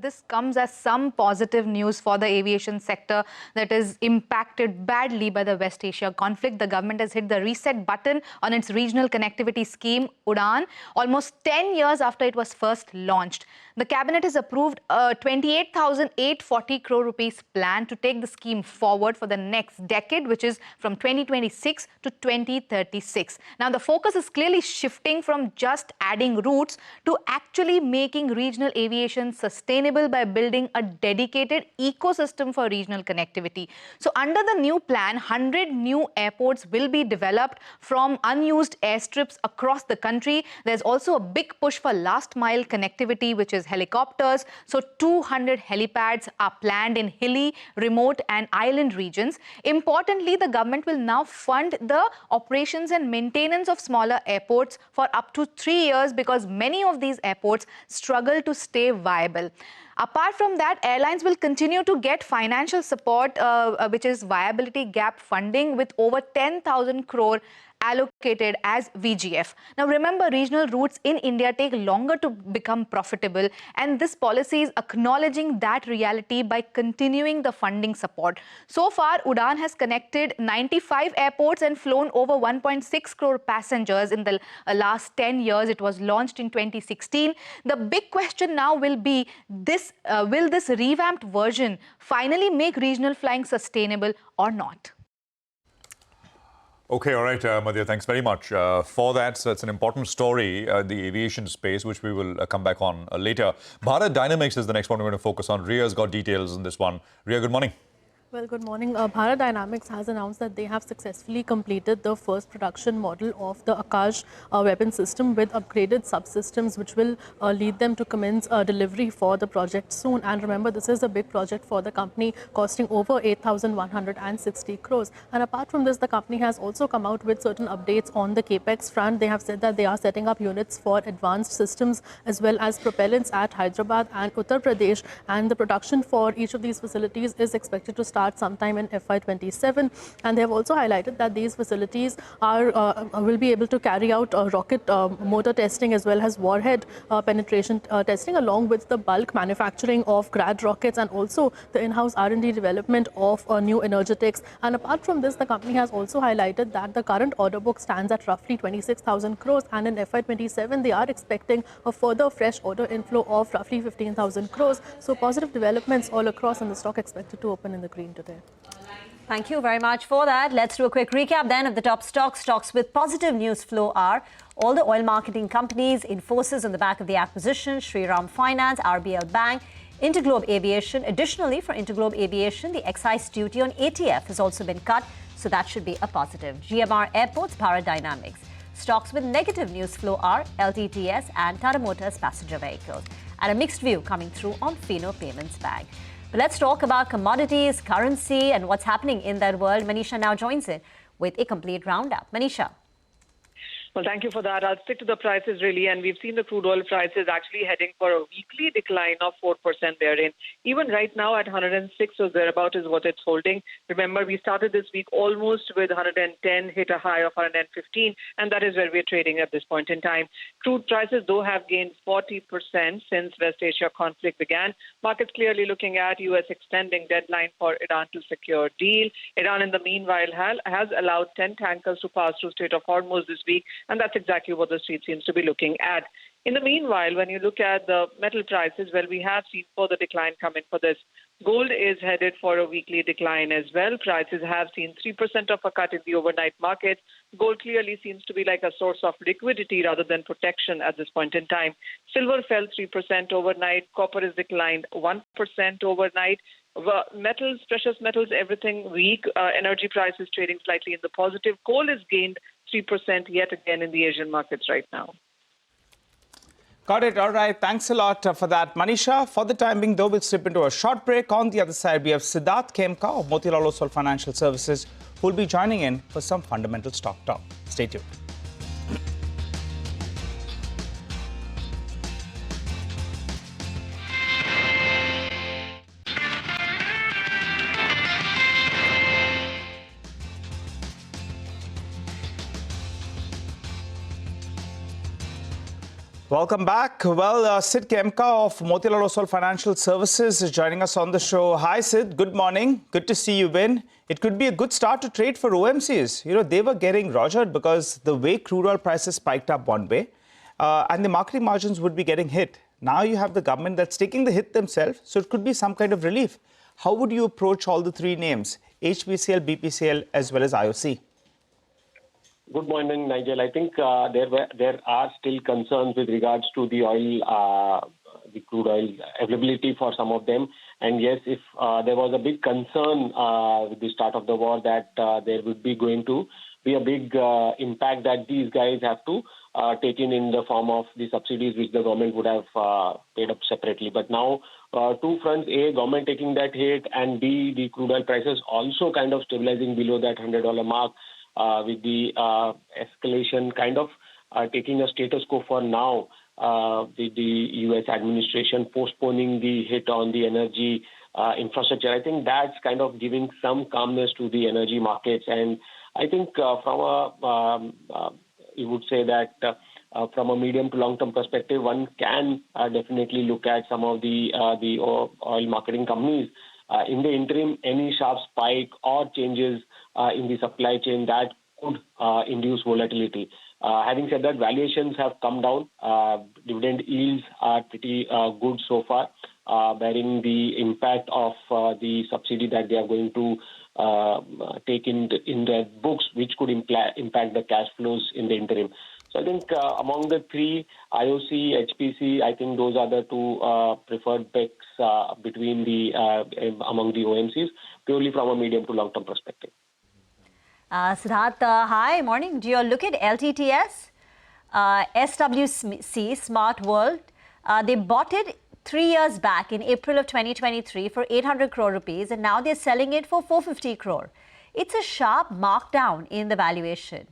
This comes as some positive news for the aviation sector that is impacted badly by the West Asia conflict. The government has hit the reset button on its regional connectivity scheme, Udaan, almost 10 years after it was first launched. The cabinet has approved a 28,840 crore rupees plan to take the scheme forward for the next decade, which is from 2026 to 2036. Now, the focus is clearly shifting from just adding routes to actually making regional aviation sustainable by building a dedicated ecosystem for regional connectivity. So under the new plan, 100 new airports will be developed from unused airstrips across the country. There's also a big push for last mile connectivity, which is helicopters. So 200 helipads are planned in hilly, remote and island regions. Importantly, the government will now fund the operations and maintenance of smaller airports for up to 3 years because many of these airports struggle to stay viable. Apart from that, airlines will continue to get financial support, which is viability gap funding, with over 10,000 crore allocated as VGF. Now remember, regional routes in India take longer to become profitable, and this policy is acknowledging that reality by continuing the funding support. So far, Udaan has connected 95 airports and flown over 1.6 crore passengers in the last 10 years. It was launched in 2016. The big question now will be this: will this revamped version finally make regional flying sustainable or not? Okay, all right, Madhya, thanks very much for that. So it's an important story, the aviation space, which we will come back on later. Bharat Dynamics is the next one we're going to focus on. Ria's got details on this one. Ria, good morning. Well, good morning. Bharat Dynamics has announced that they have successfully completed the first production model of the Akash weapon system with upgraded subsystems, which will lead them to commence delivery for the project soon. And remember, this is a big project for the company, costing over 8,160 crores. And apart from this, the company has also come out with certain updates on the capex front. They have said that they are setting up units for advanced systems as well as propellants at Hyderabad and Uttar Pradesh. And the production for each of these facilities is expected to start sometime in FY27, and they have also highlighted that these facilities will be able to carry out rocket motor testing as well as warhead penetration testing, along with the bulk manufacturing of Grad rockets and also the in-house R&D development of new energetics. And apart from this, the company has also highlighted that the current order book stands at roughly 26,000 crores, and in FY27 they are expecting a further fresh order inflow of roughly 15,000 crores. So positive developments all across, and the stock expected to open in the green today. Thank you very much for that. Let's do a quick recap then of the top stocks. Stocks with positive news flow are all the oil marketing companies, Infosys on the back of the acquisition, Shriram Finance, RBL Bank, Interglobe Aviation. Additionally, for Interglobe Aviation, the excise duty on ATF has also been cut, so that should be a positive. GMR Airports, Bharat Dynamics. Stocks with negative news flow are LTTS and Tata Motors Passenger Vehicles. And a mixed view coming through on Fino Payments Bank. But let's talk about commodities, currency, and what's happening in that world. Manisha now joins in with a complete roundup. Manisha. Well, thank you for that. I'll stick to the prices, really. And we've seen the crude oil prices actually heading for a weekly decline of 4% therein. Even right now at 106 or thereabout is what it's holding. Remember, we started this week almost with 110, hit a high of 115, and that is where we're trading at this point in time. Crude prices, though, have gained 40% since West Asia conflict began. Markets clearly looking at U.S. extending deadline for Iran to secure deal. Iran, in the meanwhile, has allowed 10 tankers to pass through Strait of Hormuz this week. And that's exactly what the street seems to be looking at. In the meanwhile, when you look at the metal prices, well, we have seen further decline come in for this. Gold is headed for a weekly decline as well. Prices have seen 3% of a cut in the overnight market. Gold clearly seems to be like a source of liquidity rather than protection at this point in time. Silver fell 3% overnight. Copper has declined 1% overnight. Metals, precious metals, everything weak. Energy prices trading slightly in the positive. Coal has gained 3% yet again in the Asian markets right now. Got it. All right. Thanks a lot for that, Manisha. For the time being, though, we'll slip into a short break. On the other side, we have Siddharth Khemka of Motilal Oswal Financial Services, who will be joining in for some fundamental stock talk. Stay tuned. Welcome back. Well, Sid Khemka of Motilal Oswal Financial Services is joining us on the show. Hi, Sid. Good morning. Good to see you in. It could be a good start to trade for OMCs. You know, they were getting rogered because the way crude oil prices spiked up one way and the marketing margins would be getting hit. Now you have the government that's taking the hit themselves, so it could be some kind of relief. How would you approach all the three names, HPCL, BPCL, as well as IOC? Good morning, Nigel. I think there are still concerns with regards to the oil, the crude oil availability for some of them. And yes, if there was a big concern with the start of the war that there would be going to be a big impact that these guys have to take in the form of the subsidies which the government would have paid up separately. But now, two fronts: A, government taking that hit, and B, the crude oil prices also kind of stabilizing below that $100 mark. With the escalation kind of taking a status quo for now, with the U.S. administration postponing the hit on the energy infrastructure. I think that's kind of giving some calmness to the energy markets. And I think you would say that from a medium to long-term perspective, one can definitely look at some of the oil marketing companies. In the interim, any sharp spike or changes in the supply chain that could induce volatility. Having said that, valuations have come down. Dividend yields are pretty good so far, bearing the impact of the subsidy that they are going to take in their books, which could impact the cash flows in the interim. So I think among the three, IOC, HPC, I think those are the two preferred picks between among the OMCs, purely from a medium to long-term perspective. Siddharth, hi, morning. Do you look at LTTS, SWC, Smart World? They bought it 3 years back in April of 2023 for 800 crore rupees, and now they're selling it for 450 crore. It's a sharp markdown in the valuation.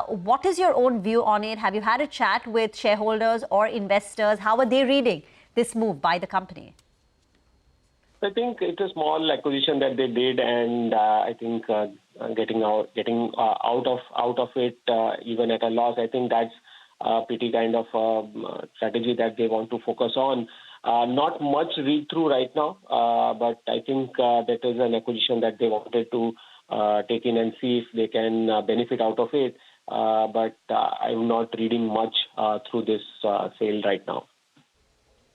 What is your own view on it? Have you had a chat with shareholders or investors? How are they reading this move by the company? I think it's a small acquisition that they did, and I think getting out of it even at a loss. I think that's a pretty kind of strategy that they want to focus on. Not much read through right now, but I think that is an acquisition that they wanted to take in and see if they can benefit out of it. But I'm not reading much through this sale right now.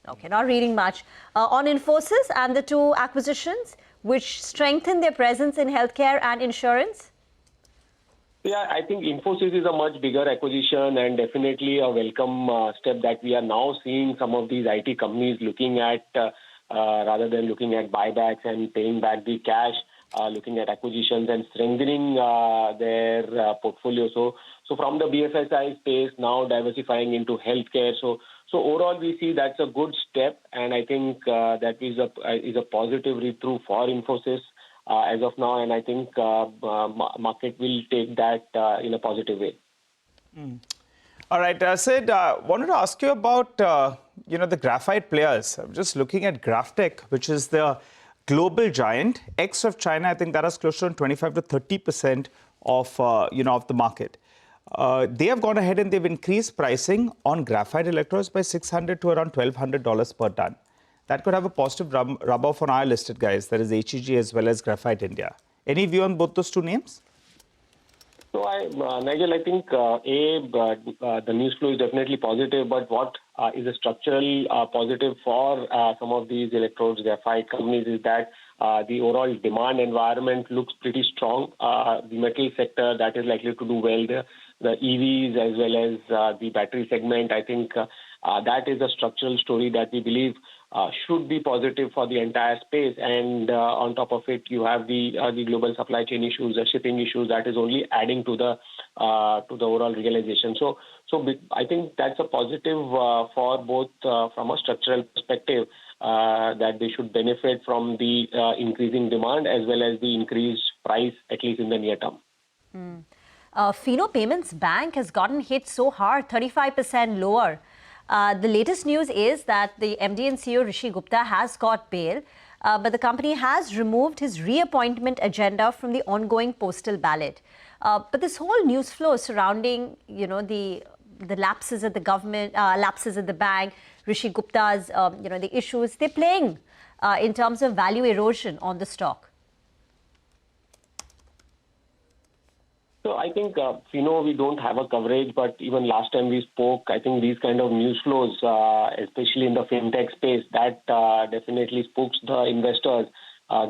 Okay, not reading much. On Infosys and the two acquisitions, which strengthen their presence in healthcare and insurance? Yeah, I think Infosys is a much bigger acquisition and definitely a welcome step that we are now seeing some of these IT companies looking at, rather than looking at buybacks and paying back the cash, looking at acquisitions and strengthening their portfolio. So from the BFSI space, now diversifying into healthcare. So overall, we see that's a good step, and I think that is a positive read-through for Infosys as of now, and I think market will take that in a positive way. All right, Sid, wanted to ask you about the graphite players. I'm just looking at Graftech, which is the global giant. Ex of China, I think that is close to 25 to 30% of of the market. They have gone ahead and they've increased pricing on graphite electrodes by $600 to around $1,200 per ton. That could have a positive rub-off on our listed guys, that is HEG as well as Graphite India. Any view on both those two names? So, Nigel, I think the news flow is definitely positive, but what is a structural positive for some of these electrodes, graphite companies, is that the overall demand environment looks pretty strong. The metal sector, that is likely to do well. The EVs as well as the battery segment, I think that is a structural story that we believe should be positive for the entire space. And on top of it, you have the global supply chain issues, the shipping issues, that is only adding to the overall realization. So I think that's a positive for both from a structural perspective, that they should benefit from the increasing demand as well as the increased price, at least in the near term. Fino Payments Bank has gotten hit so hard, 35% lower. The latest news is that the MD and CEO Rishi Gupta has got bail, but the company has removed his reappointment agenda from the ongoing postal ballot. But this whole news flow surrounding, the lapses at the government, lapses at the bank, Rishi Gupta's, the issues, they're playing in terms of value erosion on the stock. So I think, we don't have a coverage, but even last time we spoke, I think these kind of news flows, especially in the fintech space, that definitely spooks the investors,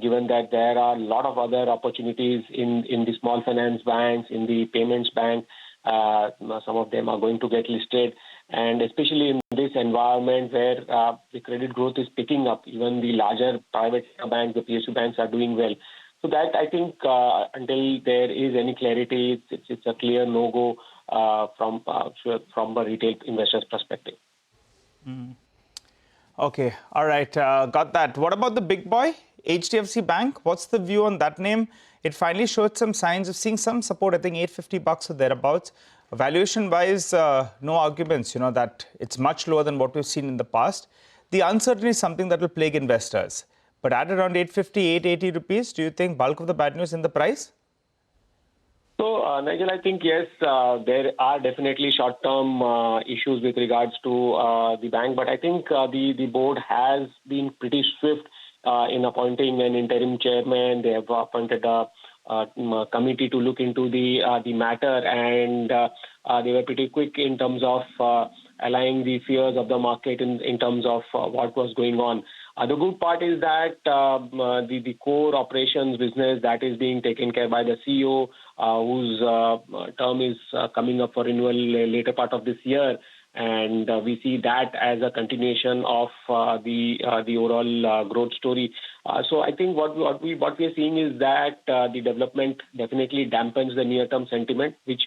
given that there are a lot of other opportunities in the small finance banks, in the payments bank. Some of them are going to get listed. And especially in this environment where the credit growth is picking up, even the larger private banks, the PSU banks are doing well. So that, I think, until there is any clarity, it's a clear no-go from a retail investor's perspective. Okay, all right, got that. What about the big boy, HDFC Bank? What's the view on that name? It finally showed some signs of seeing some support, I think $850 or thereabouts. Valuation-wise, no arguments, that it's much lower than what we've seen in the past. The uncertainty is something that will plague investors. But at around 850, 880 rupees, do you think bulk of the bad news in the price? So, Nigel, I think, yes, there are definitely short-term issues with regards to the bank. But I think the board has been pretty swift in appointing an interim chairman. They have appointed a committee to look into the matter. And they were pretty quick in terms of allaying the fears of the market in terms of what was going on. The good part is that the core operations business that is being taken care by the CEO, whose term is coming up for renewal later part of this year, and we see that as a continuation of the overall growth story. So I think what we are seeing is that the development definitely dampens the near-term sentiment, which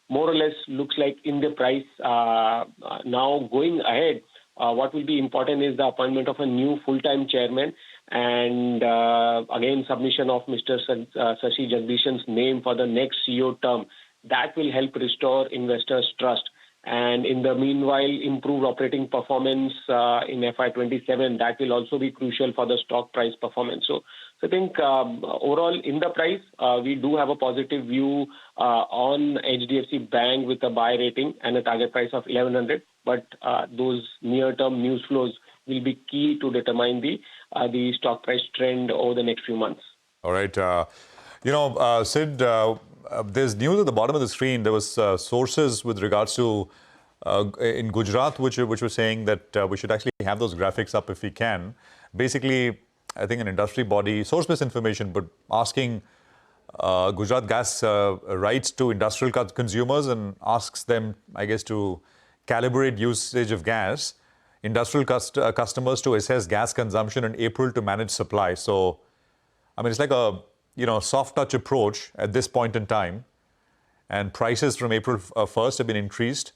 more or less looks like in the price. Now going ahead, what will be important is the appointment of a new full-time chairman and, again, submission of Mr. Shashi Jagdishan's name for the next CEO term. That will help restore investors' trust. And in the meanwhile, improve operating performance in FY27. That will also be crucial for the stock price performance. So I think overall in the price, we do have a positive view on HDFC Bank with a buy rating and a target price of 1100. But those near-term news flows will be key to determine the stock price trend over the next few months. All right. Sid, there's news at the bottom of the screen. There was sources with regards to in Gujarat, which were saying that we should actually have those graphics up if we can. Basically, I think an industry body, source-based information, but asking Gujarat Gas rights to industrial consumers and asks them, I guess, to calibrate usage of gas, industrial customers to assess gas consumption in April to manage supply. So, I mean, it's like a soft touch approach at this point in time, and prices from April 1st have been increased.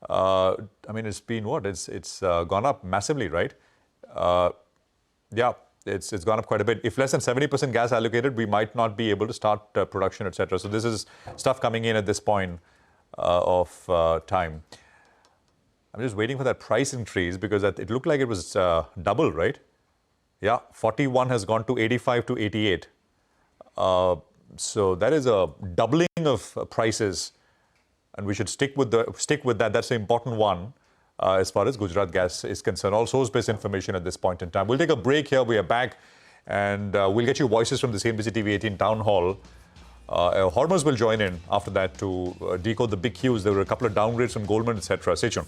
I mean, it's been what? It's gone up massively, right? Yeah, it's gone up quite a bit. If less than 70% gas allocated, we might not be able to start production, etc. So this is stuff coming in at this point of time. I'm just waiting for that price increase because it looked like it was double, right? Yeah, 41 has gone to 85 to 88. So that is a doubling of prices, and we should stick with that. That's the important one as far as Gujarat Gas is concerned. All source-based information at this point in time. We'll take a break here. We are back, and we'll get you voices from the CNBC-TV18 Town Hall Hormuz will join in after that to decode the big cues. There were a couple of downgrades from Goldman, etc. Stay tuned.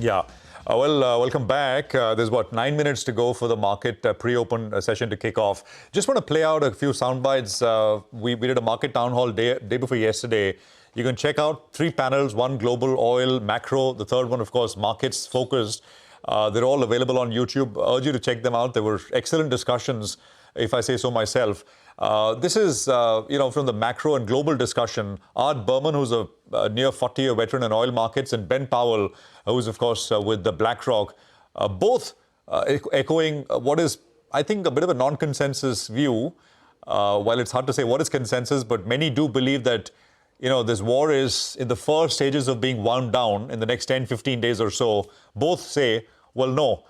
Yeah. Welcome back. There's 9 minutes to go for the market pre-open session to kick off. Just want to play out a few sound bites. We did a market town hall day before yesterday. You can check out 3 panels, one global, oil, macro. The third one, of course, markets focused. They're all available on YouTube. I urge you to check them out. There were excellent discussions, if I say so myself. This is, from the macro and global discussion. Art Berman, who's a near 40-year veteran in oil markets, and Ben Powell, who's, of course, with the BlackRock, both echoing what is, I think, a bit of a non-consensus view. While it's hard to say what is consensus, but many do believe that, this war is in the first stages of being wound down in the next 10, 15 days or so. Both say, well, no.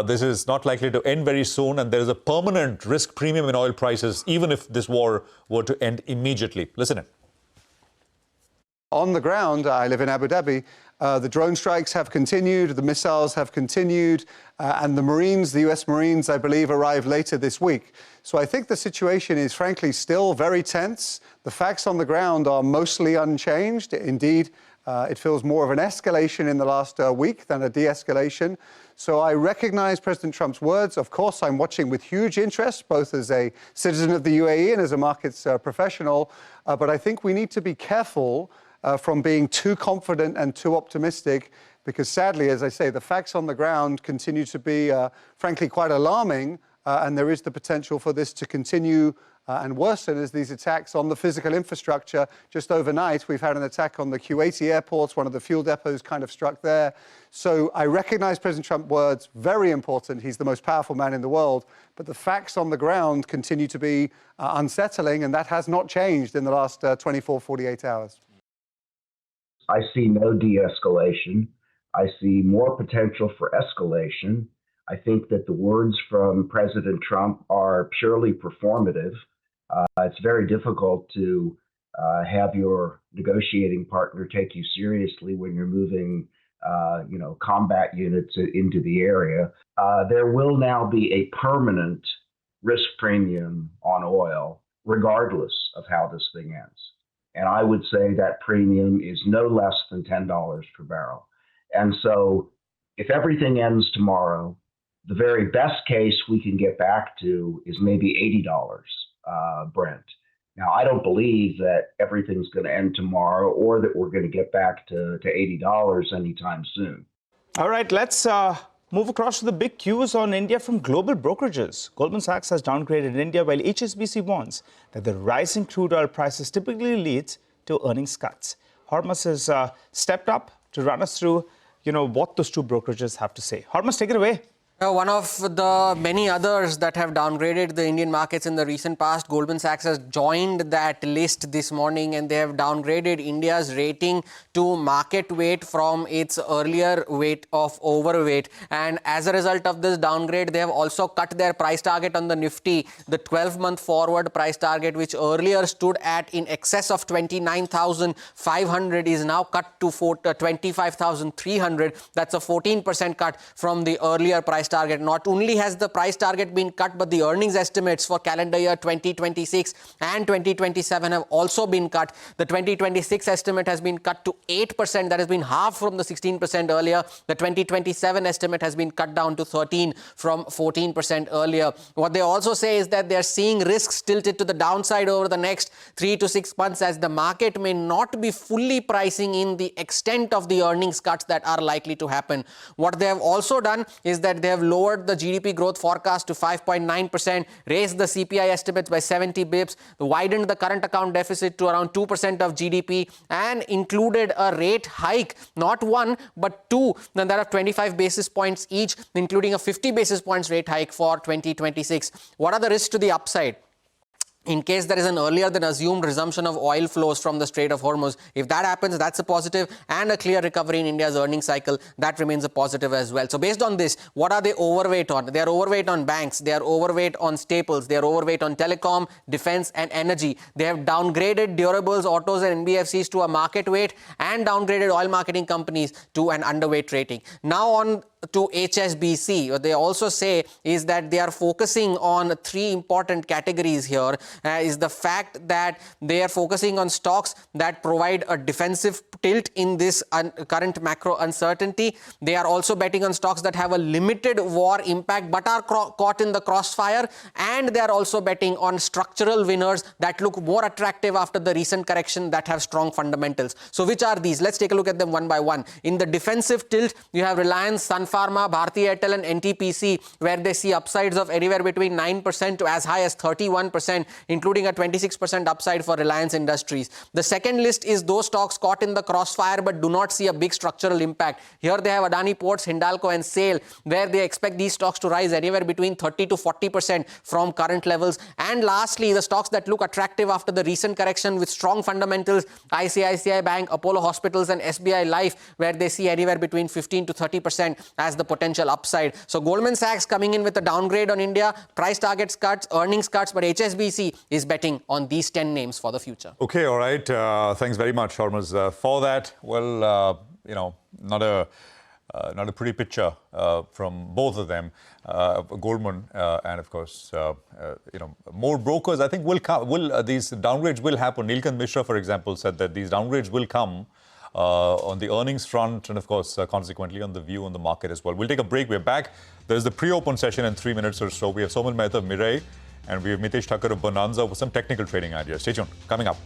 This is not likely to end very soon, and there is a permanent risk premium in oil prices, even if this war were to end immediately. Listen in. On the ground, I live in Abu Dhabi, the drone strikes have continued, the missiles have continued, and the Marines, the US Marines, I believe, arrive later this week. So I think the situation is, frankly, still very tense. The facts on the ground are mostly unchanged. Indeed, it feels more of an escalation in the last week than a de-escalation. So I recognize President Trump's words. Of course, I'm watching with huge interest, both as a citizen of the UAE and as a markets professional. But I think we need to be careful from being too confident and too optimistic, because sadly, as I say, the facts on the ground continue to be, frankly, quite alarming. And there is the potential for this to continue and worsen as these attacks on the physical infrastructure. Just overnight, we've had an attack on the Kuwaiti airports, one of the fuel depots kind of struck there. So I recognize President Trump's words, very important. He's the most powerful man in the world. But the facts on the ground continue to be unsettling, and that has not changed in the last 24, 48 hours. I see no de-escalation. I see more potential for escalation. I think that the words from President Trump are purely performative. It's very difficult to have your negotiating partner take you seriously when you're moving, combat units into the area. There will now be a permanent risk premium on oil, regardless of how this thing ends. And I would say that premium is no less than $10 per barrel. And so if everything ends tomorrow, the very best case we can get back to is maybe $80 Brent. Now, I don't believe that everything's going to end tomorrow or that we're going to get back to $80 anytime soon. All right, let's move across to the big cues on India from global brokerages. Goldman Sachs has downgraded India, while HSBC warns that the rising crude oil prices typically leads to earnings cuts. Hormuz has stepped up to run us through, what those two brokerages have to say. Hormuz, take it away. One of the many others that have downgraded the Indian markets in the recent past, Goldman Sachs has joined that list this morning, and they have downgraded India's rating to market weight from its earlier weight of overweight. And as a result of this downgrade, they have also cut their price target on the Nifty. The 12-month forward price target, which earlier stood at in excess of 29,500, is now cut to 25,300. That's a 14% cut from the earlier price target. Not only has the price target been cut, but the earnings estimates for calendar year 2026 and 2027 have also been cut. The 2026 estimate has been cut to 8%. That has been half from the 16% earlier. The 2027 estimate has been cut down to 13 from 14% earlier. What they also say is that they're seeing risks tilted to the downside over the next 3 to 6 months, as the market may not be fully pricing in the extent of the earnings cuts that are likely to happen. What they have also done is that they have lowered the GDP growth forecast to 5.9%, raised the CPI estimates by 70 bips, widened the current account deficit to around 2% of GDP, and included a rate hike, not one, but two, then there are 25 basis points each, including a 50 basis points rate hike for 2026. What are the risks to the upside? in case there is an earlier than assumed resumption of oil flows from the Strait of Hormuz. If that happens, that's a positive, and a clear recovery in India's earnings cycle, that remains a positive as well. So based on this, what are they overweight on? They are overweight on banks, they are overweight on staples, they are overweight on telecom, defense and energy. They have downgraded durables, autos and NBFCs to a market weight and downgraded oil marketing companies to an underweight rating. Now on to HSBC. What they also say is that they are focusing on three important categories here. Is the fact that they are focusing on stocks that provide a defensive tilt in this current macro uncertainty. They are also betting on stocks that have a limited war impact but are caught in the crossfire, and they are also betting on structural winners that look more attractive after the recent correction that have strong fundamentals. So which are these? Let's take a look at them one by one. In the defensive tilt, you have Reliance, Sun Pharma, Bharti Airtel and NTPC, where they see upsides of anywhere between 9% to as high as 31%, including a 26% upside for Reliance Industries. The second list is those stocks caught in the crossfire but do not see a big structural impact. Here they have Adani Ports, Hindalco and SAIL, where they expect these stocks to rise anywhere between 30 to 40% from current levels. And lastly, the stocks that look attractive after the recent correction with strong fundamentals, ICICI Bank, Apollo Hospitals and SBI Life, where they see anywhere between 15 to 30% as the potential upside. So Goldman Sachs coming in with a downgrade on India, price targets cuts, earnings cuts, but HSBC is betting on these 10 names for the future. Okay, all right. Thanks very much, Hormuz, for that. Well, not a pretty picture from both of them. Goldman and of course, more brokers. I think these downgrades will happen. Nilkant Mishra, for example, said that these downgrades will come on the earnings front and of course consequently on the view on the market as well. We'll take a break. We're back. There's the pre-open session in 3 minutes or so. We have Somal Mehta of Mirai and we have Mitesh Thakkar of Bonanza with some technical trading ideas. Stay tuned. Coming up.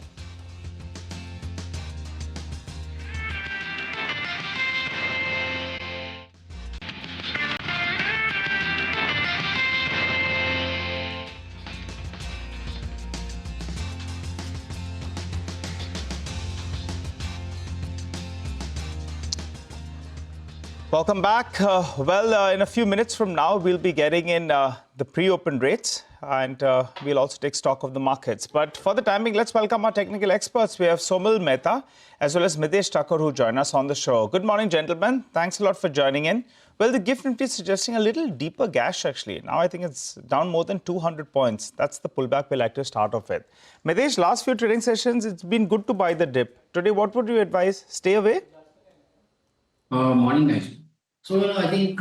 Welcome back. In a few minutes from now, we'll be getting in the pre-open rates and we'll also take stock of the markets. But for the timing, let's welcome our technical experts. We have Somal Mehta as well as Mitesh Thakkar who join us on the show. Good morning, gentlemen. Thanks a lot for joining in. Well, the gift Nifty is suggesting a little deeper gash actually. Now I think it's down more than 200 points. That's the pullback we like to start off with. Mitesh, last few trading sessions, it's been good to buy the dip. Today, what would you advise? Stay away? Morning, guys. So, I think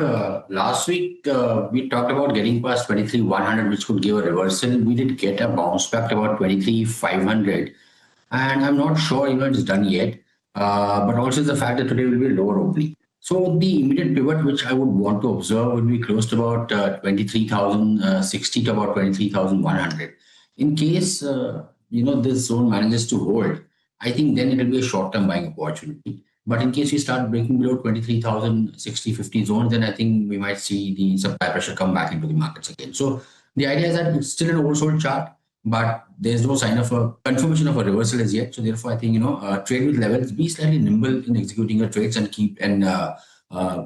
last week we talked about getting past 23,100, which could give a reversal. We did get a bounce back to about 23,500. And I'm not sure, it's done yet. But also the fact that today will be lower opening. So, the immediate pivot, which I would want to observe, would be close to about 23,060 to about 23,100. In case, this zone manages to hold, I think then it will be a short-term buying opportunity. But in case we start breaking below 23,060, 50 zones, then I think we might see the supply pressure come back into the markets again. So the idea is that it's still an oversold chart, but there's no sign of a confirmation of a reversal as yet. So therefore, I think, trade with levels, be slightly nimble in executing your trades and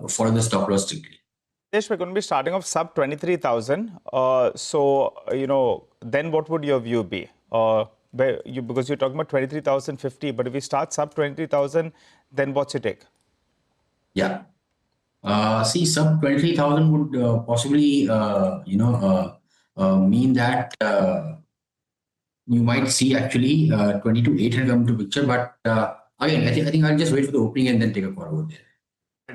follow the stop loss strictly. Yes, we're going to be starting off sub 23,000. Then what would your view be? Because you're talking about 23,050, but if we start sub 23,000, then what's your take? Yeah. Sub 23,000 would possibly, mean that you might see actually 22,800 come into picture. But again, I think I'll just wait for the opening and then take a call over there.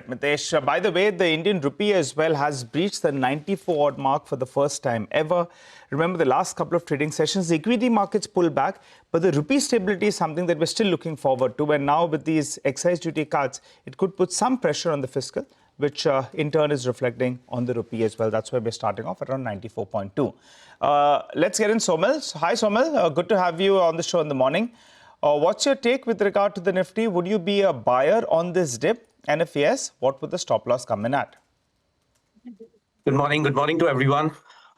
Mitesh, by the way, the Indian rupee as well has breached the 94 mark for the first time ever. Remember the last couple of trading sessions, the equity markets pulled back, but the rupee stability is something that we're still looking forward to. And now with these excise duty cuts, it could put some pressure on the fiscal, which in turn is reflecting on the rupee as well. That's why we're starting off at around 94.2. Let's get in Somal. Hi, Somal. Good to have you on the show in the morning. What's your take with regard to the Nifty? Would you be a buyer on this dip? And if yes, what would the stop loss come in at? Good morning to everyone.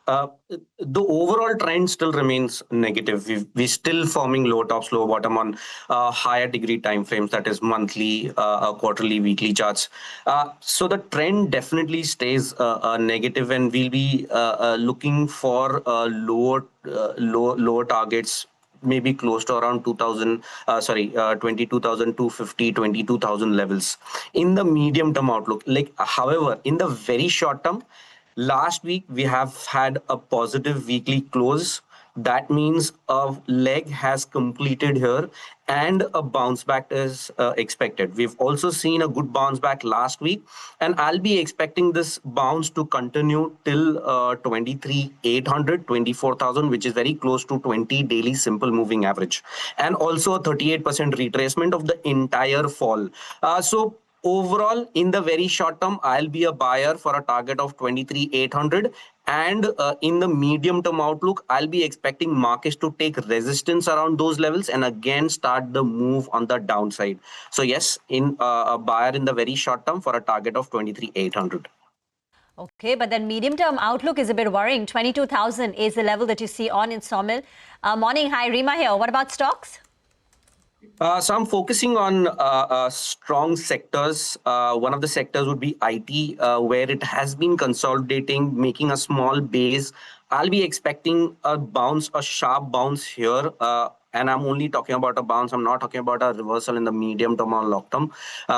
the overall trend still remains negative. We're still forming low top, low bottom on higher degree time frames, that is monthly, quarterly, weekly charts. So the trend definitely stays negative, and we'll be looking for lower targets, maybe close to around 22,250, 22,000 levels in the medium term outlook. However, in the very short term, last week we have had a positive weekly close. That means a leg has completed here and a bounce back is expected. We've also seen a good bounce back last week, and I'll be expecting this bounce to continue till 23,800, 24,000, which is very close to 20 daily simple moving average, and also a 38% retracement of the entire fall. So overall, in the very short term, I'll be a buyer for a target of 23,800. And in the medium term outlook, I'll be expecting markets to take resistance around those levels and again start the move on the downside. So yes, in a buyer in the very short term for a target of 23,800. Okay, but then medium-term outlook is a bit worrying. 22,000 is the level that you see on in Sawmill. Morning, hi, Rima here. What about stocks? So I'm focusing on strong sectors. One of the sectors would be IT, where it has been consolidating, making a small base. I'll be expecting a sharp bounce here. And I'm only talking about a bounce. I'm not talking about a reversal in the medium term or long term.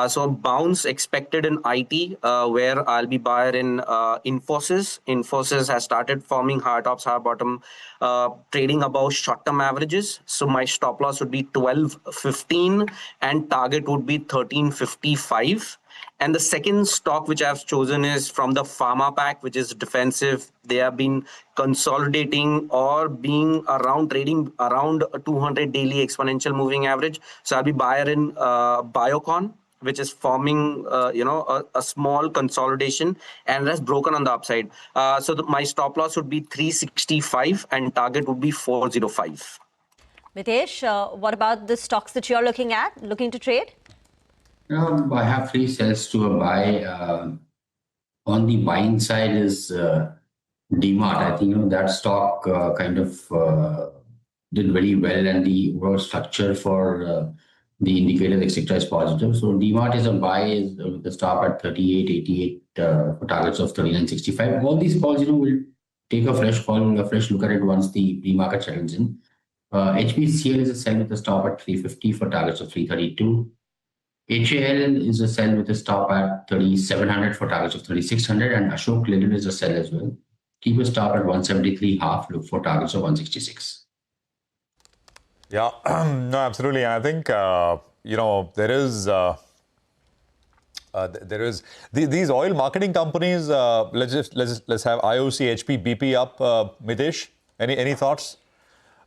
So a bounce expected in IT, where I'll be buyer in Infosys. Infosys has started forming high tops, high bottom, trading above short-term averages. So my stop loss would be 12.15 and target would be 13.55. And the second stock which I've chosen is from the pharma pack, which is defensive. They have been consolidating or being around trading around a 200 daily exponential moving average. So I'll be buyer in Biocon, which is forming, a small consolidation and has broken on the upside. So my stop loss would be 365 and target would be 405. Mitesh, what about the stocks that you're looking to trade? I have 3 sales to a buy. On the buying side is DMart. I think that stock did very well, and the overall structure for the indicators, etc., is positive. So DMart is a buy, the stop at 38.88 for targets of 39.65. All these calls, will take a fresh look at it once the pre-market settles in. HPCL is a sell with a stop at 350 for targets of 332. HAL is a sell with a stop at 3,700 for targets of 3,600, and Ashok Leyland is a sell as well. Keep a stop at 173.5, look for targets of 166. Yeah, no, absolutely. And I think, there is these oil marketing companies. Let's have IOC, HP, BP up. Mitesh, any thoughts?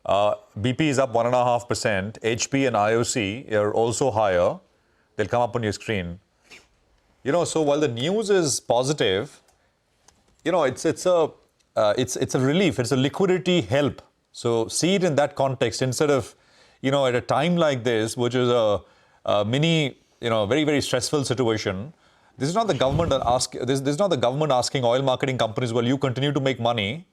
BP is up 1.5%. HP and IOC are also higher. They'll come up on your screen. So while the news is positive, it's a relief. It's a liquidity help. So see it in that context instead of, at a time like this, which is a mini, very, very stressful situation. This is not the government this is not the government asking oil marketing companies, well, you continue to make money.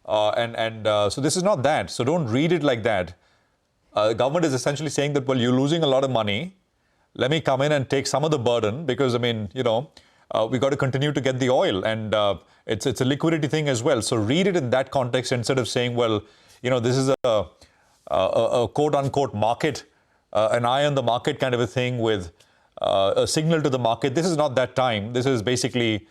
So this is not that. So don't read it like that. The government is essentially saying that, well, you're losing a lot of money. Let me come in and take some of the burden because, we got to continue to get the oil, and it's a liquidity thing as well. So read it in that context instead of saying, well, this is a quote-unquote market, an eye on the market kind of a thing with a signal to the market. This is not that time. This is basically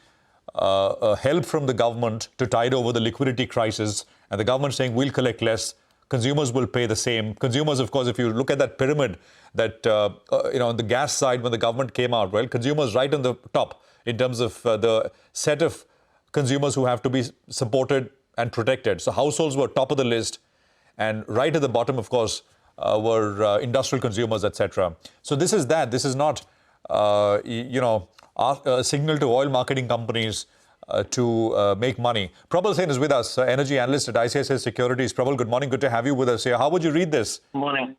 a help from the government to tide over the liquidity crisis, and the government saying we'll collect less. Consumers will pay the same. Consumers, of course, if you look at that pyramid, that, on the gas side, when the government came out, well, consumers right on the top in terms of the set of consumers who have to be supported and protected. So households were top of the list, and right at the bottom, of course, were industrial consumers, etc. So this is that. This is not, a signal to oil marketing companies to make money. Prabal Sen is with us, energy analyst at ICICI Securities. Prabal, good morning. Good to have you with us here. How would you read this? Morning.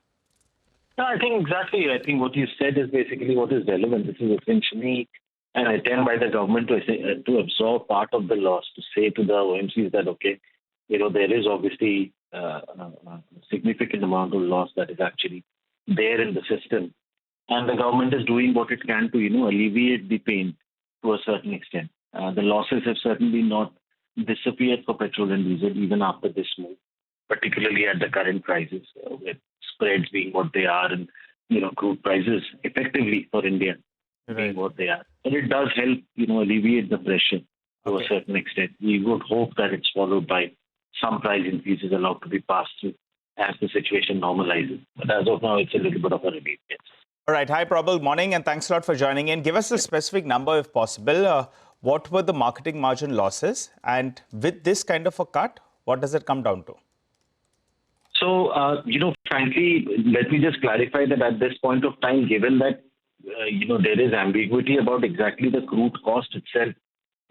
No, I think exactly. I think what you said is basically what is relevant. This is essentially an attempt by the government to absorb part of the loss, to say to the OMCs that, okay, there is obviously a significant amount of loss that is actually there in the system. And the government is doing what it can to, alleviate the pain to a certain extent. The losses have certainly not disappeared for petrol and diesel even after this move, particularly at the current prices, with spreads being what they are and, crude prices effectively for India being what they are. But it does help, alleviate the pressure to a certain extent. We would hope that it's followed by some price increases allowed to be passed through as the situation normalizes. But as of now, it's a little bit of a relief. Yes. All right. Hi, Prabal. Morning, and thanks a lot for joining in. Give us a specific number if possible. What were the marketing margin losses? And with this kind of a cut, what does it come down to? So, frankly, let me just clarify that at this point of time, given that, there is ambiguity about exactly the crude cost itself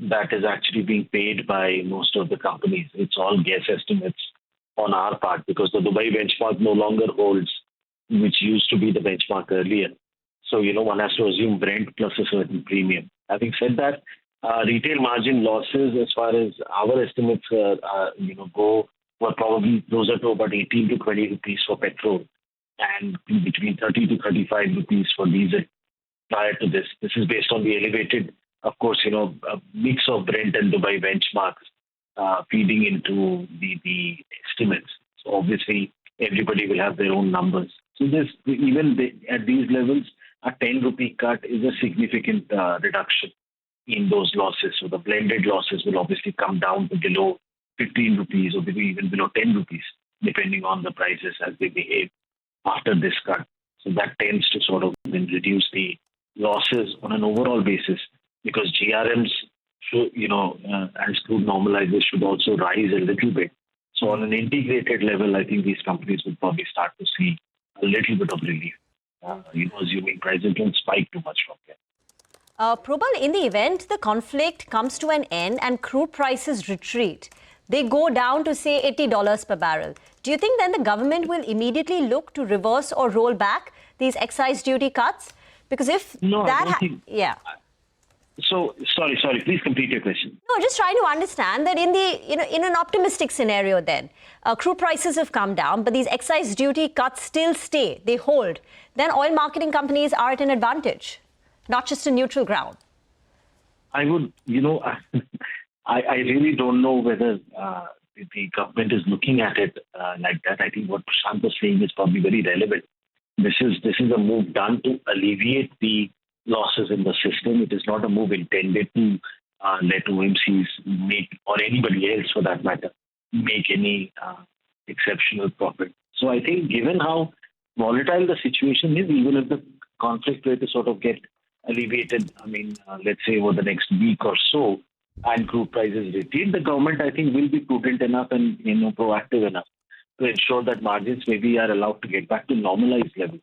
that is actually being paid by most of the companies. It's all guess estimates on our part because the Dubai benchmark no longer holds, which used to be the benchmark earlier. So, one has to assume Brent plus a certain premium. Having said that, retail margin losses, as far as our estimates go, were probably closer to about 18 to 20 rupees for petrol and between 30 to 35 rupees for diesel prior to this. This is based on the elevated, of course, a mix of Brent and Dubai benchmarks feeding into the estimates. So obviously, everybody will have their own numbers. So at these levels, a 10 rupee cut is a significant reduction in those losses. So the blended losses will obviously come down to below 15 rupees or maybe even below 10 rupees, depending on the prices as they behave after this cut. So that tends to sort of then reduce the losses on an overall basis because GRMs, as crude normalizes, should also rise a little bit. So on an integrated level, I think these companies will probably start to see a little bit of relief, assuming prices don't spike too much from there. Prabal, in the event the conflict comes to an end and crude prices retreat, they go down to, say, $80 per barrel. Do you think then the government will immediately look to reverse or roll back these excise duty cuts? Because if So, sorry, please complete your question. No, just trying to understand that in an optimistic scenario then, crude prices have come down, but these excise duty cuts still stay, they hold. Then oil marketing companies are at an advantage, not just a neutral ground. I would, I really don't know whether the government is looking at it like that. I think what Prashant was saying is probably very relevant. This is a move done to alleviate the losses in the system. It is not a move intended to let OMCs make, or anybody else for that matter, make any exceptional profit. So I think given how volatile the situation is, even if the conflict were to sort of get alleviated, let's say over the next week or so, and crude prices retreat, the government, I think, will be prudent enough and proactive enough to ensure that margins maybe are allowed to get back to normalized levels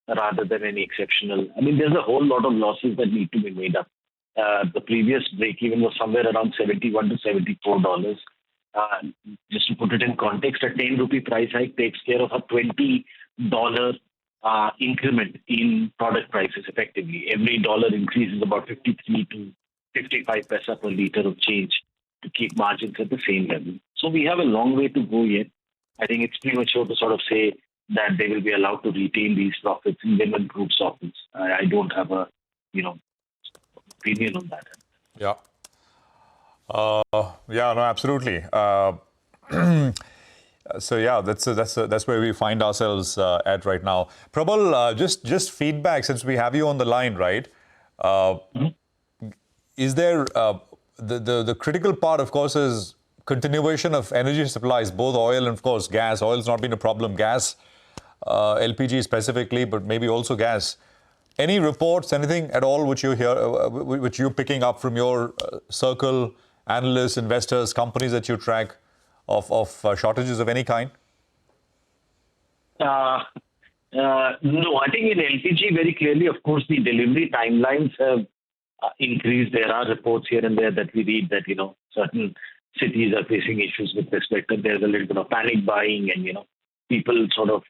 rather than any exceptional. There's a whole lot of losses that need to be made up. The previous break-even was somewhere around $71 to $74. Just to put it in context, a 10 rupee price hike takes care of a $20 increment in product prices effectively. Every dollar increase is about 53 to 55 paisa per liter of change to keep margins at the same level. So we have a long way to go yet. I think it's premature to sort of say that they will be allowed to retain these profits even when crude softens. I don't have a, opinion on that. Yeah. No, absolutely. So yeah, that's where we find ourselves at right now. Prabal, just feedback since we have you on the line, right? Is there the critical part, of course, is continuation of energy supplies, both oil and, of course, gas. Oil's not been a problem. Gas, LPG specifically, but maybe also gas. Any reports, anything at all which you hear, which you're picking up from your circle, analysts, investors, companies that you track of shortages of any kind? No, I think in LPG very clearly, of course, the delivery timelines have increased. There are reports here and there that we read that, certain cities are facing issues with respect to there's a little bit of panic buying and, people sort of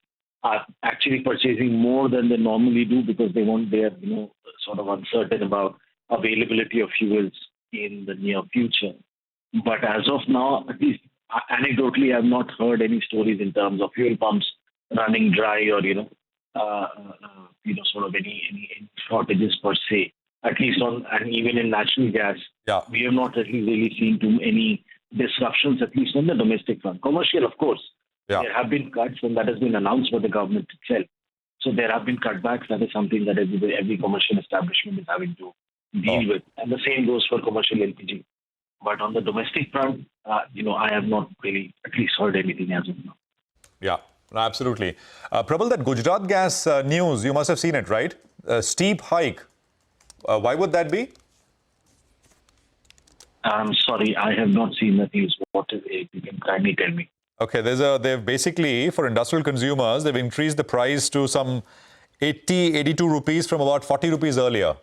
are actually purchasing more than they normally do because they're, sort of uncertain about availability of fuels in the near future. But as of now, at least anecdotally, I've not heard any stories in terms of fuel pumps running dry or sort of any shortages per se. At least and even in natural gas, we have not really seen too any disruptions, at least on the domestic front. Commercial, of course, there have been cuts, and that has been announced by the government itself. So there have been cutbacks. That is something that every commercial establishment is having to deal with, and the same goes for commercial LPG. But on the domestic front, I have not really at least heard anything as of now. Yeah, absolutely. Prabal, that Gujarat gas news, you must have seen it, right? Steep hike. Why would that be? I'm sorry, I have not seen the news. What is it? You can kindly tell me. Okay, they've basically, for industrial consumers, they've increased the price to some 82 rupees from about 40 rupees earlier.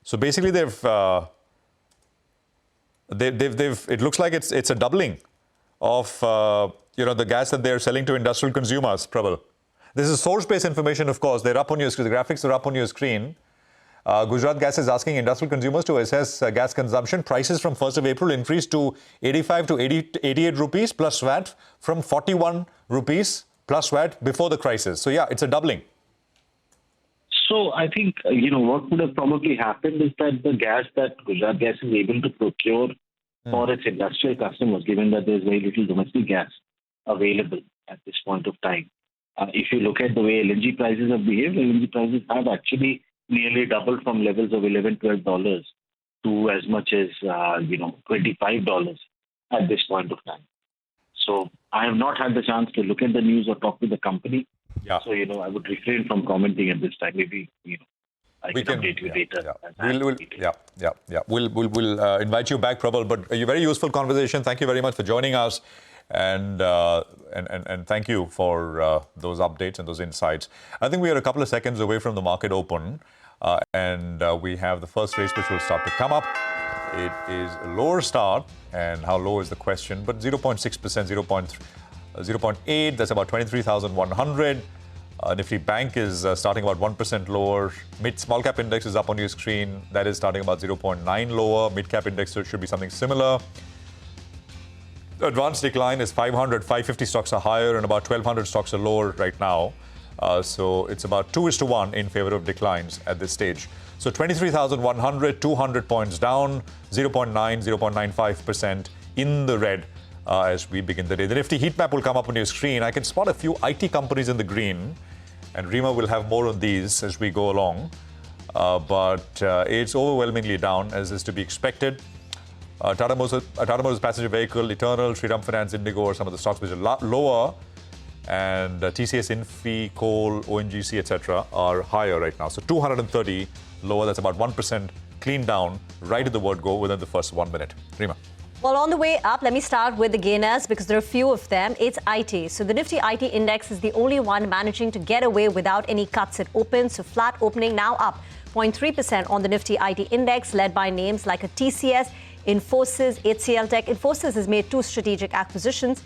So basically, they've it looks like it's a doubling of the gas that they're selling to industrial consumers. Prabal, this is source-based information, of course. They're up on your screen. The graphics are up on your screen. Gujarat Gas is asking industrial consumers to assess gas consumption. Prices from 1st of April increased to 85 to 88 rupees plus VAT from 41 rupees plus VAT before the crisis. So yeah, it's a doubling. So I think, what would have probably happened is that the gas that Gujarat Gas is able to procure for its industrial customers, given that there's very little domestic gas available at this point of time. If you look at the way LNG prices have behaved, LNG prices have actually nearly doubled from levels of $11, $12 to as much as, $25 at this point of time. So I have not had the chance to look at the news or talk to the company. Yeah. So, I would refrain from commenting at this time. Maybe, I can update you later. We'll invite you back, Prabal. But a very useful conversation. Thank you very much for joining us. And thank you for those updates and those insights. I think we are a couple of seconds away from the market open. And we have the first race which will start to come up. It is a lower start. And how low is the question? But 0.6%, 0.8, that's about 23,100. Nifty Bank is starting about 1% lower. Small cap index is up on your screen. That is starting about 0.9 lower. Mid cap index should be something similar. The advanced decline is 500, 550 stocks are higher and about 1,200 stocks are lower right now. So it's about 2:1 in favor of declines at this stage. So 23,100, 200 points down, 0.9, 0.95% in the red as we begin the day. The Nifty heat map will come up on your screen. I can spot a few IT companies in the green, and Rima will have more on these as we go along. But it's overwhelmingly down, as is to be expected. Tata Motors passenger vehicle, Eternal, Shriram Finance, Indigo are some of the stocks which are lower. And TCS, Infi, Coal, ONGC, etc. are higher right now. So 230 lower, that's about 1% clean down right at the word go within the first 1 minute. Rima. Well, on the way up, let me start with the gainers because there are a few of them. It's IT. So the Nifty IT index is the only one managing to get away without any cuts at open. So flat opening, now up 0.3% on the Nifty IT index, led by names like a TCS, Infosys, HCL Tech. Infosys has made 2 strategic acquisitions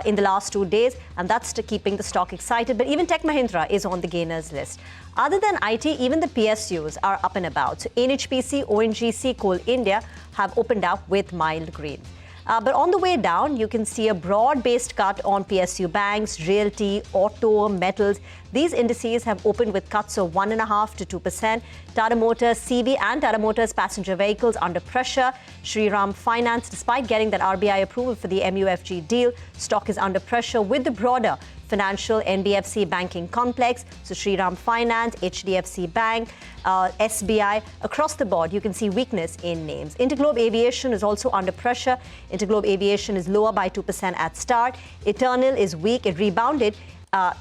in the last 2 days, and that's keeping the stock excited. But even Tech Mahindra is on the gainers list. Other than IT, even the PSUs are up and about. So NHPC, ONGC, Coal India have opened up with mild green. But on the way down, you can see a broad-based cut on PSU banks, realty, auto, metals. These indices have opened with cuts of 1.5% to 2%. Tata Motors, CV and Tata Motors passenger vehicles under pressure. Shriram Finance, despite getting that RBI approval for the MUFG deal, stock is under pressure with the broader financial NBFC banking complex. So Shriram Finance, HDFC Bank, SBI, across the board, you can see weakness in names. Interglobe Aviation is also under pressure. Interglobe Aviation is lower by 2% at start. Eternal is weak. It rebounded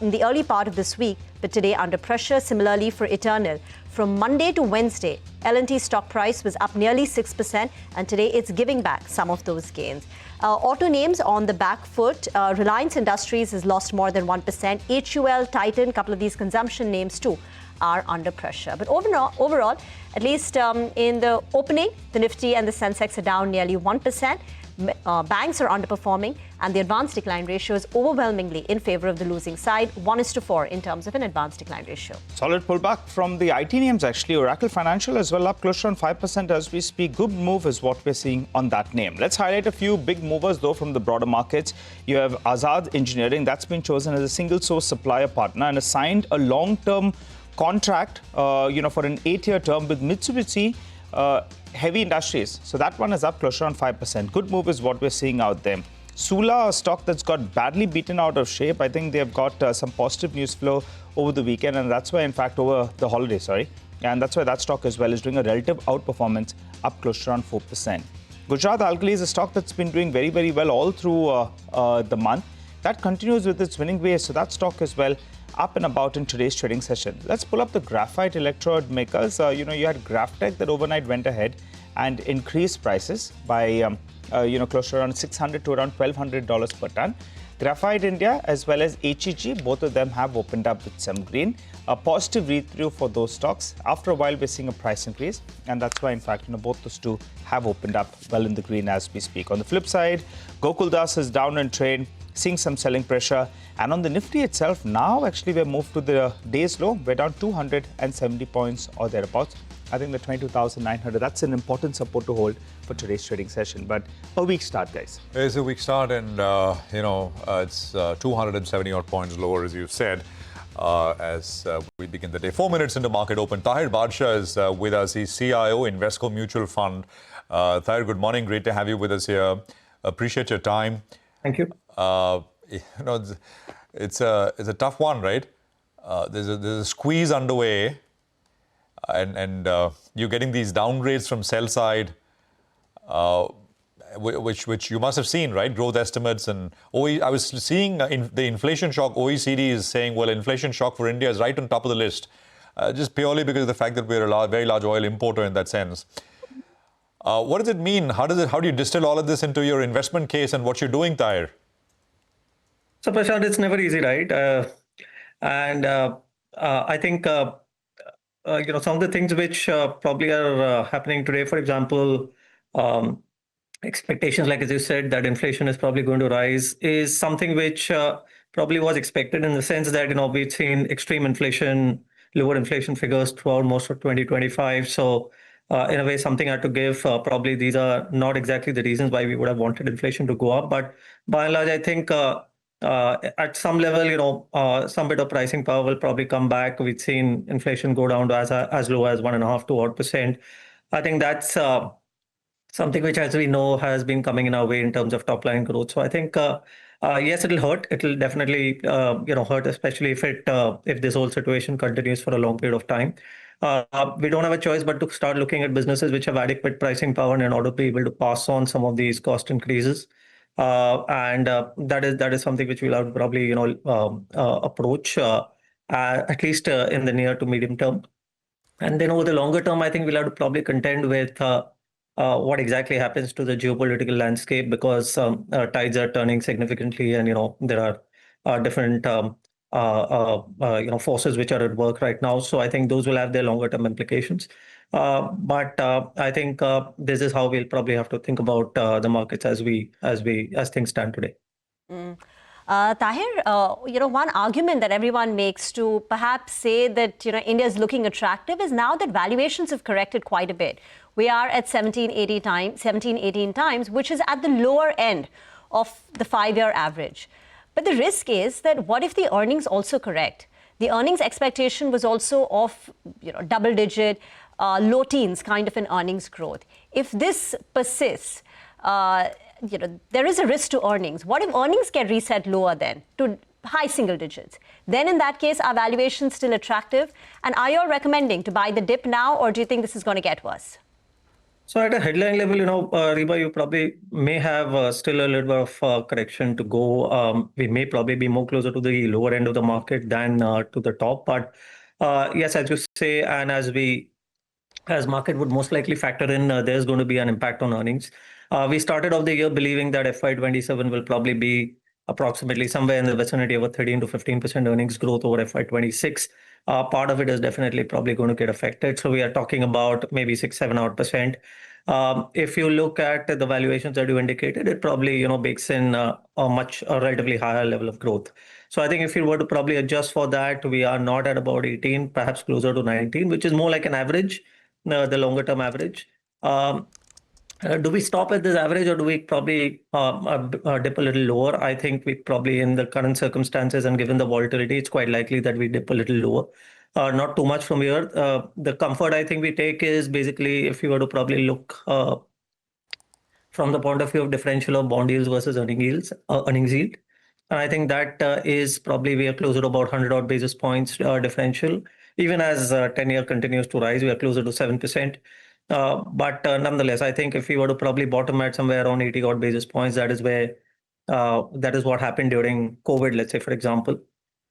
in the early part of this week, but today under pressure. Similarly for Eternal, from Monday to Wednesday, L&T stock price was up nearly 6%, and today it's giving back some of those gains. Auto names on the back foot. Reliance Industries has lost more than 1%. HUL, Titan, a couple of these consumption names too are under pressure. But overall, at least in the opening, the Nifty and the Sensex are down nearly 1%. Banks are underperforming, and the advanced decline ratio is overwhelmingly in favor of the losing side, 1:4 in terms of an advanced decline ratio. Solid pullback from the IT names, actually. Oracle Financial as well, up closer on 5% as we speak. Good move is what we're seeing on that name. Let's highlight a few big movers, though, from the broader markets. You have Azad Engineering. That's been chosen as a single-source supplier partner and assigned a long-term contract, for an 8-year term with Mitsubishi Heavy Industries. So that one is up closer on 5%. Good move is what we're seeing out there. Sula, a stock that's got badly beaten out of shape. I think they've got some positive news flow over the weekend, and that's why, in fact, over the holiday, and that's why that stock as well is doing a relative outperformance, up closer on 4%. Gujarat Alkali is a stock that's been doing very, very well all through the month. That continues with its winning ways, so that stock as well up and about in today's trading session. Let's pull up the graphite electrode makers. You had Graftech that overnight went ahead and increased prices by closer around $600 to around $1,200 per ton. Graphite India as well as HEG, both of them have opened up with some green. A positive read-through for those stocks. After a while, we're seeing a price increase, and that's why, in fact, both those two have opened up well in the green as we speak. On the flip side, Gokuldas is down in trade, seeing some selling pressure. And on the Nifty itself, now actually we're moved to the day's low. We're down 270 points or thereabouts. I think the 22,900, that's an important support to hold for today's trading session. But a weak start, guys. It's a weak start, and, it's 270 odd points lower, as you said, as we begin the day. 4 minutes into market open. Tahir Badshah is with us. He's CIO, Invesco Mutual Fund. Tahir, good morning. Great to have you with us here. Appreciate your time. Thank you. It's a tough one, right? There's a squeeze underway, and you're getting these downgrades from sell side, which you must have seen, right? Growth estimates and I was seeing the inflation shock. OECD is saying, well, inflation shock for India is right on top of the list, just purely because of the fact that we're a very large oil importer in that sense. What does it mean? How do you distill all of this into your investment case and what you're doing, Tahir? So, Prashant, it's never easy, right? I think, some of the things which probably are happening today, for example, expectations, like as you said, that inflation is probably going to rise, is something which probably was expected in the sense that, we've seen extreme inflation, lower inflation figures throughout most of 2025. So, in a way, something had to give. Probably these are not exactly the reasons why we would have wanted inflation to go up. But by and large, I think at some level, some bit of pricing power will probably come back. We've seen inflation go down to as low as 1.5% to 2%. I think that's something which, as we know, has been coming in our way in terms of top line growth. So I think, yes, it'll hurt. It'll definitely, hurt, especially if this whole situation continues for a long period of time. We don't have a choice but to start looking at businesses which have adequate pricing power in order to be able to pass on some of these cost increases. That is something which we'll have to probably, approach at least in the near to medium term. And then over the longer term, I think we'll have to probably contend with what exactly happens to the geopolitical landscape, because tides are turning significantly, and there are different forces which are at work right now. So I think those will have their longer term implications. But I think this is how we'll probably have to think about the markets as things stand today. Tahir, one argument that everyone makes to perhaps say that India is looking attractive is now that valuations have corrected quite a bit. We are at 17, 18 times, which is at the lower end of the 5-year average. But the risk is that what if the earnings also correct? The earnings expectation was also of double-digit, low teens kind of an earnings growth. If this persists, there is a risk to earnings. What if earnings get reset lower then to high single digits? Then in that case, are valuations still attractive? And are you all recommending to buy the dip now, or do you think this is going to get worse? So at a headline level, Reba, you probably may have still a little bit of correction to go. We may probably be more closer to the lower end of the market than to the top. But yes, as you say, and as market would most likely factor in, there's going to be an impact on earnings. We started off the year believing that FY27 will probably be approximately somewhere in the vicinity of a 13 to 15% earnings growth over FY26. Part of it is definitely probably going to get affected. So we are talking about maybe 6-7% If you look at the valuations that you indicated, it probably bakes in a relatively higher level of growth. So I think if you were to probably adjust for that, we are not at about 18, perhaps closer to 19, which is more like an average, the longer term average. Do we stop at this average, or do we probably dip a little lower? I think we probably, in the current circumstances and given the volatility, it's quite likely that we dip a little lower. Not too much from here. The comfort I think we take is basically if you were to probably look from the point of view of differential of bond yields versus earnings yield. And I think that is probably we are closer to about 100 odd basis points differential. Even as 10-year continues to rise, we are closer to 7%. But nonetheless, I think if we were to probably bottom at somewhere around 80 odd basis points, that is where that is what happened during COVID, let's say, for example.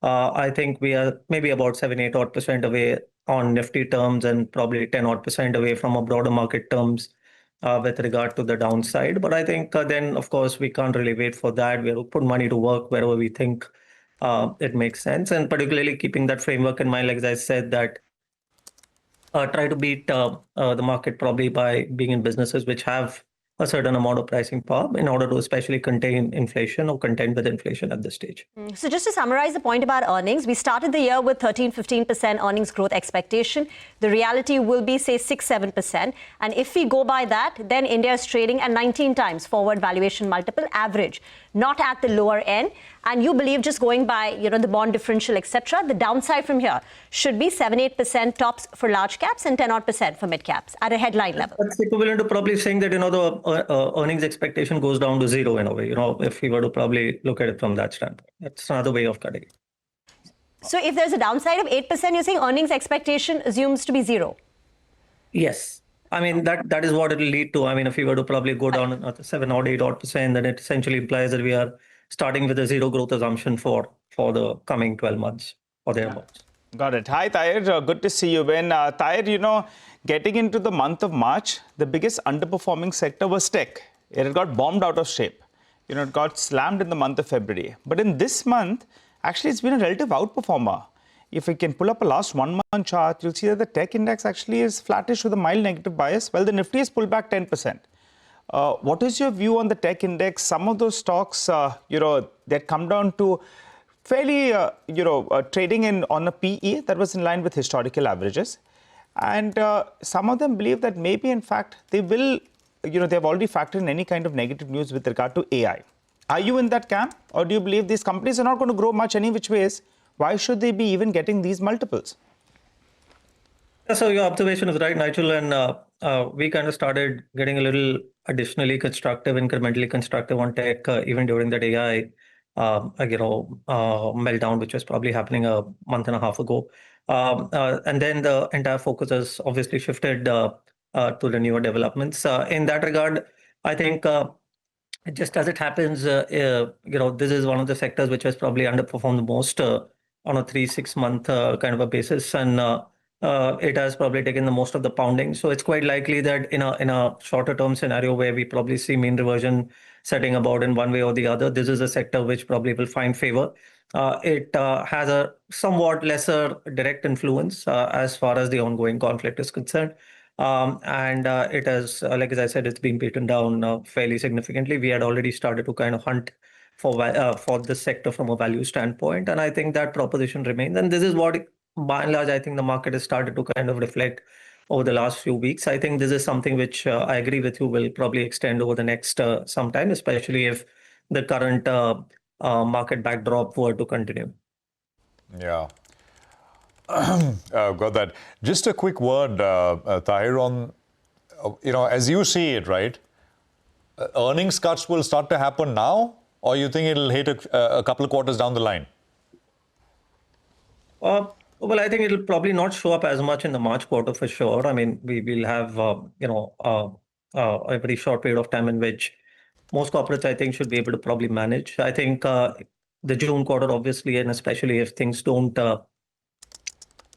I think we are maybe about 7-8 odd percent away on Nifty terms and probably 10 odd percent away from a broader market terms with regard to the downside. But I think then, of course, we can't really wait for that. We have to put money to work wherever we think it makes sense. And particularly keeping that framework in mind, like as I said, that try to beat the market probably by being in businesses which have a certain amount of pricing power in order to especially contain inflation or contend with inflation at this stage. So just to summarize the point about earnings, we started the year with 13-15% earnings growth expectation. The reality will be, say, 6-7%. And if we go by that, then India is trading at 19 times forward valuation multiple average, not at the lower end. And you believe, just going by the bond differential, etc., the downside from here should be 7-8% tops for large caps and 10-odd% for mid caps at a headline level. That's equivalent to probably saying that the earnings expectation goes down to zero in a way. If we were to probably look at it from that standpoint, that's another way of cutting it. So if there's a downside of 8%, you're saying earnings expectation assumes to be zero? Yes. I mean, that is what it will lead to. I mean, if we were to probably go down 7 or 8 odd percent, then it essentially implies that we are starting with a zero growth assumption for the coming 12 months or thereabouts. Got it. Hi, Tahir. Good to see you, Ben. Tahir, getting into the month of March, the biggest underperforming sector was tech. It had got bombed out of shape. It got slammed in the month of February. But in this month, actually, it's been a relative outperformer. If we can pull up a last 1 month chart, you'll see that the tech index actually is flattish with a mild negative bias, while the Nifty has pulled back 10%. What is your view on the tech index? Some of those stocks, that come down to fairly, trading on a PE that was in line with historical averages. And some of them believe that maybe, in fact, they will, they've already factored in any kind of negative news with regard to AI. Are you in that camp? Or do you believe these companies are not going to grow much any which ways? Why should they be even getting these multiples? So your observation is right, Nigel, and we kind of started getting a little additionally constructive, incrementally constructive on tech, even during that AI, meltdown, which was probably happening a month and a half ago. And then the entire focus has obviously shifted to the newer developments. In that regard, I think just as it happens, this is one of the sectors which has probably underperformed the most on a 3-6 month kind of a basis, and it has probably taken the most of the pounding. So it's quite likely that in a shorter term scenario where we probably see mean reversion setting about in one way or the other, this is a sector which probably will find favor. It has a somewhat lesser direct influence as far as the ongoing conflict is concerned. And it has, like as I said, it's been beaten down fairly significantly. We had already started to kind of hunt for this sector from a value standpoint, and I think that proposition remains. And this is what, by and large, I think the market has started to kind of reflect over the last few weeks. I think this is something which I agree with you will probably extend over the next some time, especially if the current market backdrop were to continue. Yeah. Got that. Just a quick word, Tahir, on, as you see it, right? Earnings cuts will start to happen now, or you think it'll hit a couple of quarters down the line? Well, I think it'll probably not show up as much in the March quarter for sure. I mean, we will have, a very short period of time in which most corporates, I think, should be able to probably manage. I think the June quarter, obviously, and especially if things don't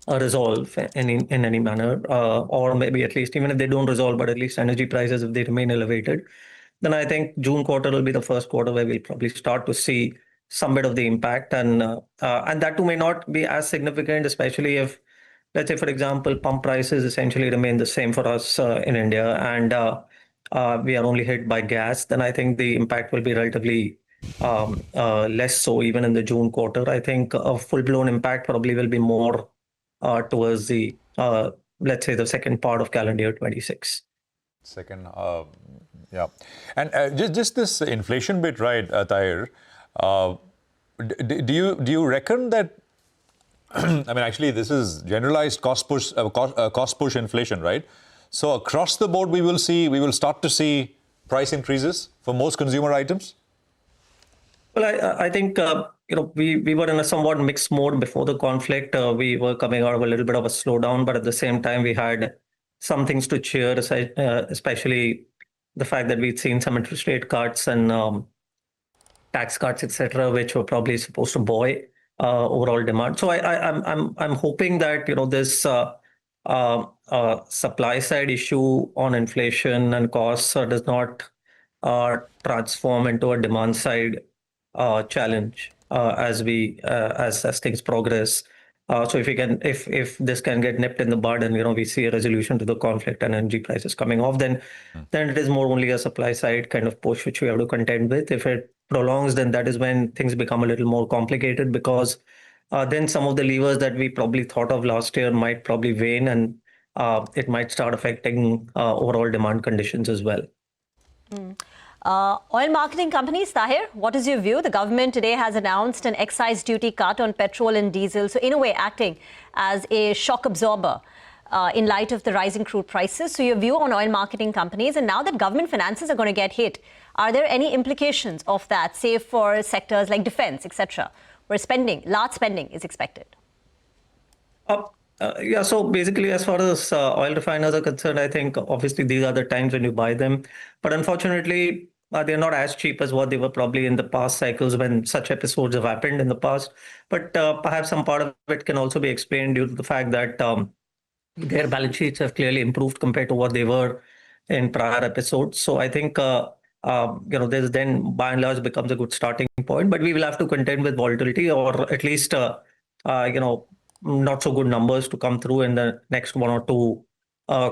resolve in any manner, or maybe at least even if they don't resolve, but at least energy prices, if they remain elevated, then I think June quarter will be the first quarter where we'll probably start to see some bit of the impact, and that too may not be as significant, especially if, let's say, for example, pump prices essentially remain the same for us in India, and we are only hit by gas, then I think the impact will be relatively less so even in the June quarter. I think a full-blown impact probably will be more towards the, let's say, the second part of calendar year 26. Second, yeah. And just this inflation bit, right, Tahir? Do you reckon that, I mean, actually, this is generalized cost push inflation, right? So across the board, we will start to see price increases for most consumer items? Well, I think, we were in a somewhat mixed mode before the conflict. We were coming out of a little bit of a slowdown, but at the same time, we had some things to cheer, especially the fact that we'd seen some interest rate cuts and tax cuts, etc., which were probably supposed to buoy overall demand. So I'm hoping that this supply side issue on inflation and costs does not transform into a demand side challenge as things progress. So if this can get nipped in the bud and we see a resolution to the conflict and energy prices coming off, then it is more only a supply side kind of push which we have to contend with. If it prolongs, then that is when things become a little more complicated, because then some of the levers that we probably thought of last year might probably wane, and it might start affecting overall demand conditions as well. Oil marketing companies, Tahir, what is your view? The government today has announced an excise duty cut on petrol and diesel, so in a way acting as a shock absorber in light of the rising crude prices. So your view on oil marketing companies, and now that government finances are going to get hit, are there any implications of that, say for sectors like defense, etc., where large spending is expected? Yeah, so basically, as far as oil refiners are concerned, I think obviously these are the times when you buy them. But unfortunately, they're not as cheap as what they were probably in the past cycles when such episodes have happened in the past. But perhaps some part of it can also be explained due to the fact that their balance sheets have clearly improved compared to what they were in prior episodes. So I think, this then by and large becomes a good starting point. But we will have to contend with volatility, or at least, not so good numbers to come through in the next 1 or 2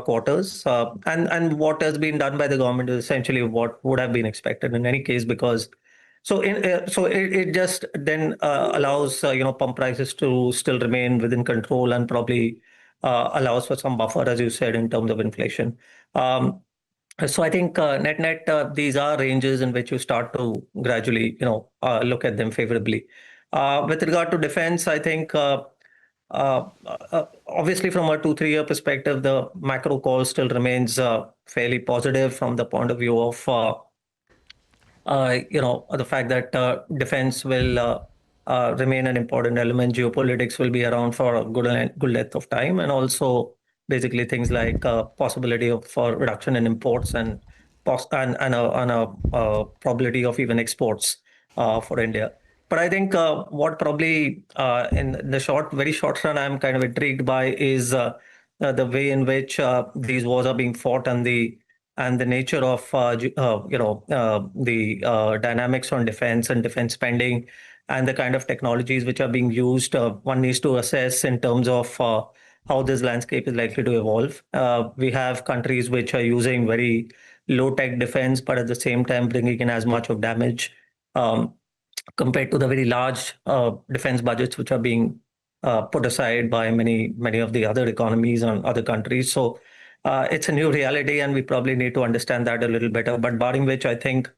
quarters. And what has been done by the government is essentially what would have been expected in any case, because it just then allows pump prices to still remain within control and probably allows for some buffer, as you said, in terms of inflation. So I think net these are ranges in which you start to gradually look at them favorably. With regard to defense, I think obviously from a 2-3 year perspective, the macro call still remains fairly positive from the point of view of the fact that defense will remain an important element. Geopolitics will be around for a good length of time, and also basically things like possibility of reduction in imports and a probability of even exports for India. But I think what probably in the very short run I'm kind of intrigued by is the way in which these wars are being fought, and the nature of the dynamics on defense and defense spending, and the kind of technologies which are being used. One needs to assess in terms of how this landscape is likely to evolve. We have countries which are using very low-tech defense, but at the same time bringing in as much of damage compared to the very large defense budgets which are being put aside by many of the other economies and other countries. So it's a new reality, and we probably need to understand that a little better. But barring which, I think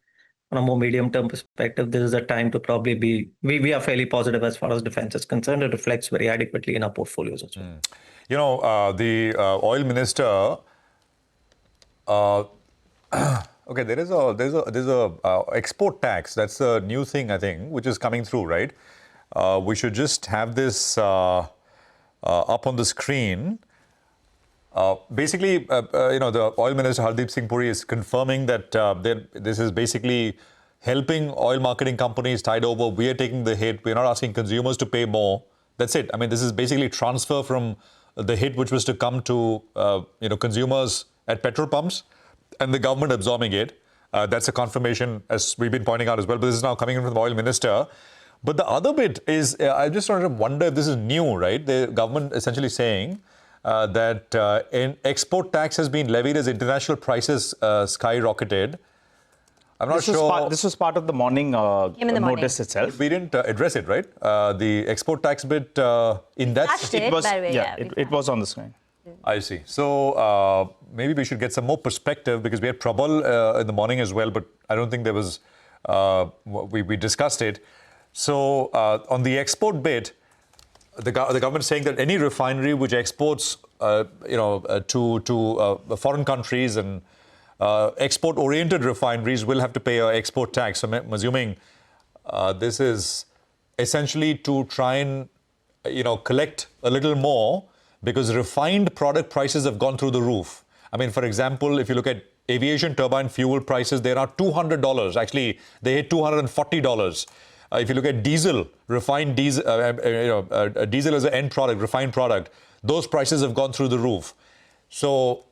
on a more medium-term perspective, this is a time to probably we are fairly positive as far as defense is concerned. It reflects very adequately in our portfolios as well. The oil minister. Okay, there's a export tax. That's a new thing, I think, which is coming through, right? We should just have this up on the screen. Basically, the oil minister Hardeep Singh Puri is confirming that this is basically helping oil marketing companies tide over. We are taking the hit. We're not asking consumers to pay more. That's it. I mean, this is basically transfer from the hit which was to come to consumers at petrol pumps, and the government absorbing it. That's a confirmation, as we've been pointing out as well. But this is now coming in from the oil minister. But the other bit is, I just sort of wonder if this is new, right? The government essentially saying that an export tax has been levied as international prices skyrocketed. I'm not sure. This was part of the morning notice itself. But we didn't address it, right? The export tax bit in that. It was, it was on the screen. I see. So maybe we should get some more perspective because we had trouble in the morning as well, but I don't think there was, we discussed it. So on the export bit, the government is saying that any refinery which exports, to foreign countries and export-oriented refineries will have to pay an export tax. So I'm assuming this is essentially to try and, collect a little more because refined product prices have gone through the roof. I mean, for example, if you look at aviation turbine fuel prices, they are $200. Actually, they hit $240. If you look at diesel, refined diesel, diesel as an end product, refined product, those prices have gone through the roof. So,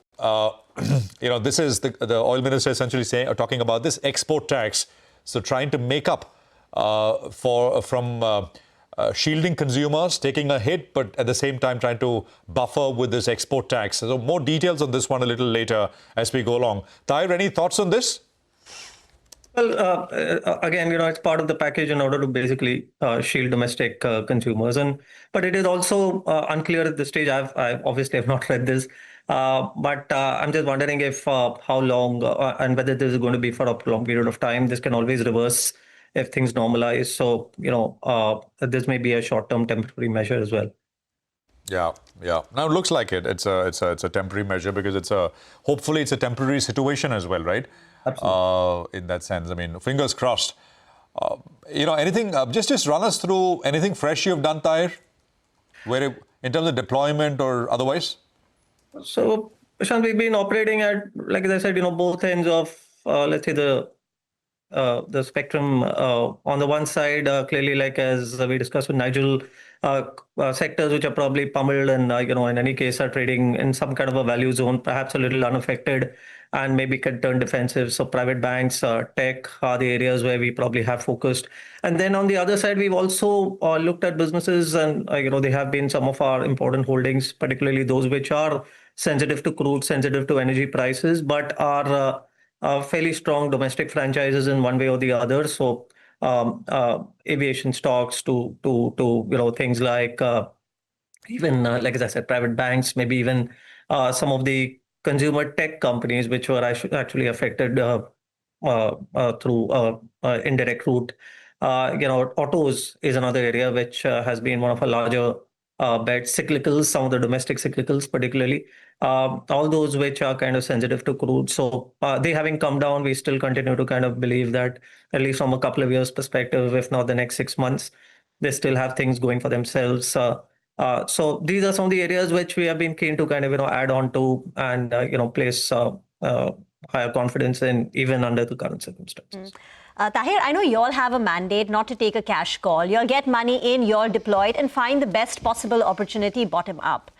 this is the oil minister essentially talking about this export tax. So, trying to make up from shielding consumers, taking a hit, but at the same time trying to buffer with this export tax. So, more details on this one a little later as we go along. Tahir, any thoughts on this? Well, again, it's part of the package in order to basically shield domestic consumers. But it is also unclear at this stage. I obviously have not read this, but I'm just wondering if how long and whether this is going to be for a long period of time. This can always reverse if things normalize. So, this may be a short-term temporary measure as well. Yeah. Now it looks like it. It's a temporary measure because hopefully it's a temporary situation as well, right? Absolutely. In that sense, I mean, fingers crossed. Anything? Just run us through anything fresh you've done, Tahir, in terms of deployment or otherwise. So, Prashant, we've been operating at, like as I said, both ends of let's say the spectrum. On the one side, clearly, like as we discussed with Nigel, sectors which are probably pummeled and in any case are trading in some kind of a value zone, perhaps a little unaffected, and maybe can turn defensive. So private banks, tech are the areas where we probably have focused. And then on the other side, we've also looked at businesses, and they have been some of our important holdings, particularly those which are sensitive to crude, sensitive to energy prices, but are fairly strong domestic franchises in one way or the other. So aviation stocks to things like even like as I said, private banks, maybe even some of the consumer tech companies which were actually affected through indirect route. Autos is another area which has been one of our larger bets. Cyclicals, some of the domestic cyclicals particularly, all those which are kind of sensitive to crude. So they having come down, we still continue to kind of believe that at least from a couple of years perspective, if not the next 6 months, they still have things going for themselves. So these are some of the areas which we have been keen to kind of add on to and place higher confidence in even under the current circumstances. Tahir, I know you all have a mandate not to take a cash call. You'll get money in, you're deployed and find the best possible opportunity bottom up.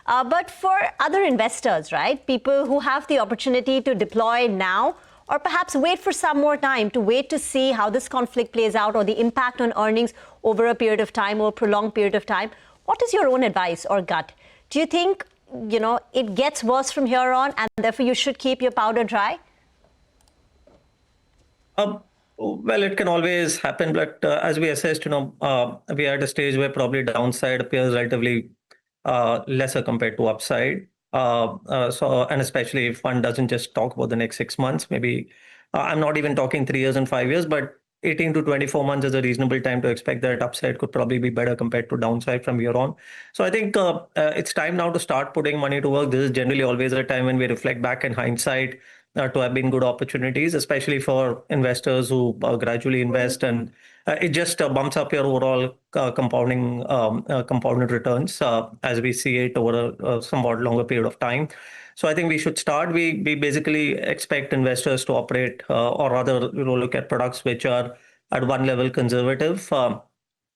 But for other investors, right, people who have the opportunity to deploy now or perhaps wait for some more time to wait to see how this conflict plays out or the impact on earnings over a period of time or prolonged period of time, what is your own advice or gut? Do you think, it gets worse from here on and therefore you should keep your powder dry? Well, it can always happen, but as we assessed, we are at a stage where probably downside appears relatively lesser compared to upside. And especially if one doesn't just talk about the next 6 months, maybe I'm not even talking 3 years and 5 years, but 18 to 24 months is a reasonable time to expect that upside could probably be better compared to downside from here on. So I think it's time now to start putting money to work. This is generally always a time when we reflect back in hindsight to have been good opportunities, especially for investors who gradually invest, and it just bumps up your overall compounded returns as we see it over a somewhat longer period of time. So I think we should start. We basically expect investors to operate or rather look at products which are at one level conservative.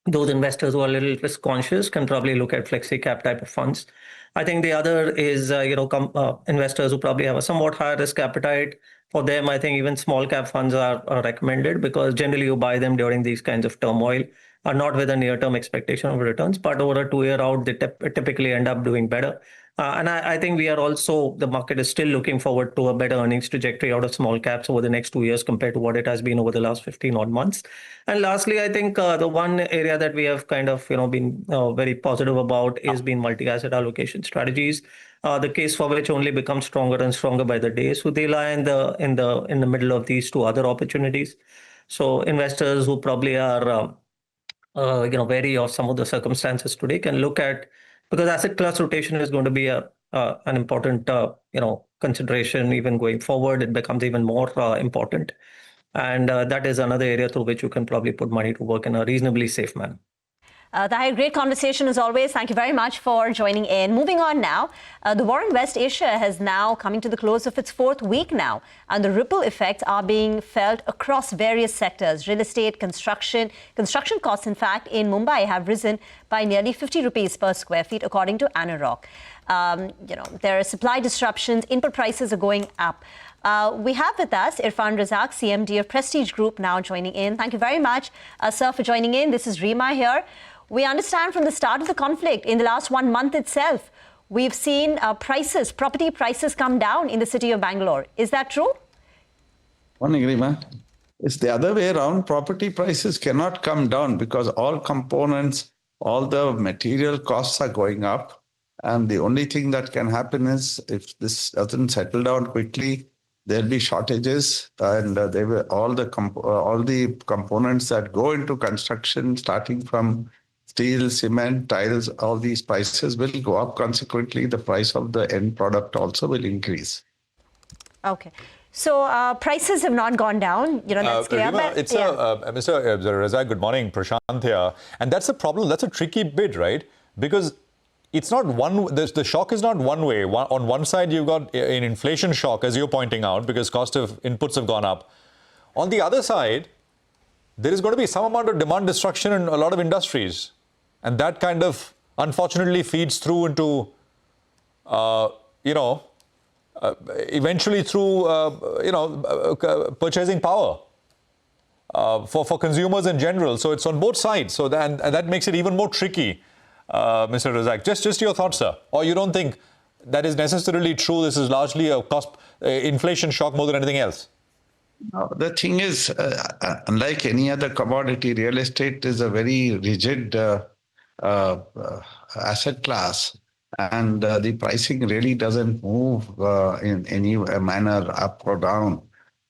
Those investors who are a little risk conscious can probably look at flexi cap type of funds. I think the other is investors who probably have a somewhat higher risk appetite. For them, I think even small cap funds are recommended because generally you buy them during these kinds of turmoil, not with a near-term expectation of returns, but over a 2-year out, they typically end up doing better. And I think the market is still looking forward to a better earnings trajectory out of small caps over the next 2 years compared to what it has been over the last 15 odd months. And lastly, I think the one area that we have kind of been very positive about is being multi-asset allocation strategies. The case for which only becomes stronger and stronger by the day. So they lie in the middle of these two other opportunities. So investors who probably are wary of some of the circumstances today can look at, because asset class rotation is going to be an important consideration even going forward. It becomes even more important, and that is another area through which you can probably put money to work in a reasonably safe manner. Tahir, great conversation as always. Thank you very much for joining in. Moving on now, the war in West Asia has now coming to the close of its 4th week now, and the ripple effects are being felt across various sectors. Real estate, construction costs, in fact, in Mumbai have risen by nearly 50 rupees per square feet, according to Anurag. There are supply disruptions, input prices are going up. We have with us Irfan Razak, CMD of Prestige Group, now joining in. Thank you very much, sir, for joining in. This is Rima here. We understand from the start of the conflict, in the last 1 month itself, we've seen property prices come down in the city of Bangalore. Is that true? Morning, Rima. It's the other way around. Property prices cannot come down because all components, all the material costs are going up. And the only thing that can happen is if this doesn't settle down quickly, there'll be shortages, and all the components that go into construction, starting from steel, cement, tiles, all these prices will go up. Consequently, the price of the end product also will increase. Okay. So prices have not gone down, that's clear. Rima, Mr. Razak, good morning, Prashant here. And that's the problem. That's a tricky bit, right? Because it's not the shock is not one way. On one side, you've got an inflation shock, as you're pointing out, because cost of inputs have gone up. On the other side, there is going to be some amount of demand destruction in a lot of industries. And that kind of, unfortunately, feeds through into, eventually through, purchasing power for consumers in general. So it's on both sides. So that makes it even more tricky, Mr. Razak. Just your thoughts, sir. Or you don't think that is necessarily true? This is largely a inflation shock more than anything else. No, the thing is, unlike any other commodity, real estate is a very rigid asset class, and the pricing really doesn't move in any manner up or down.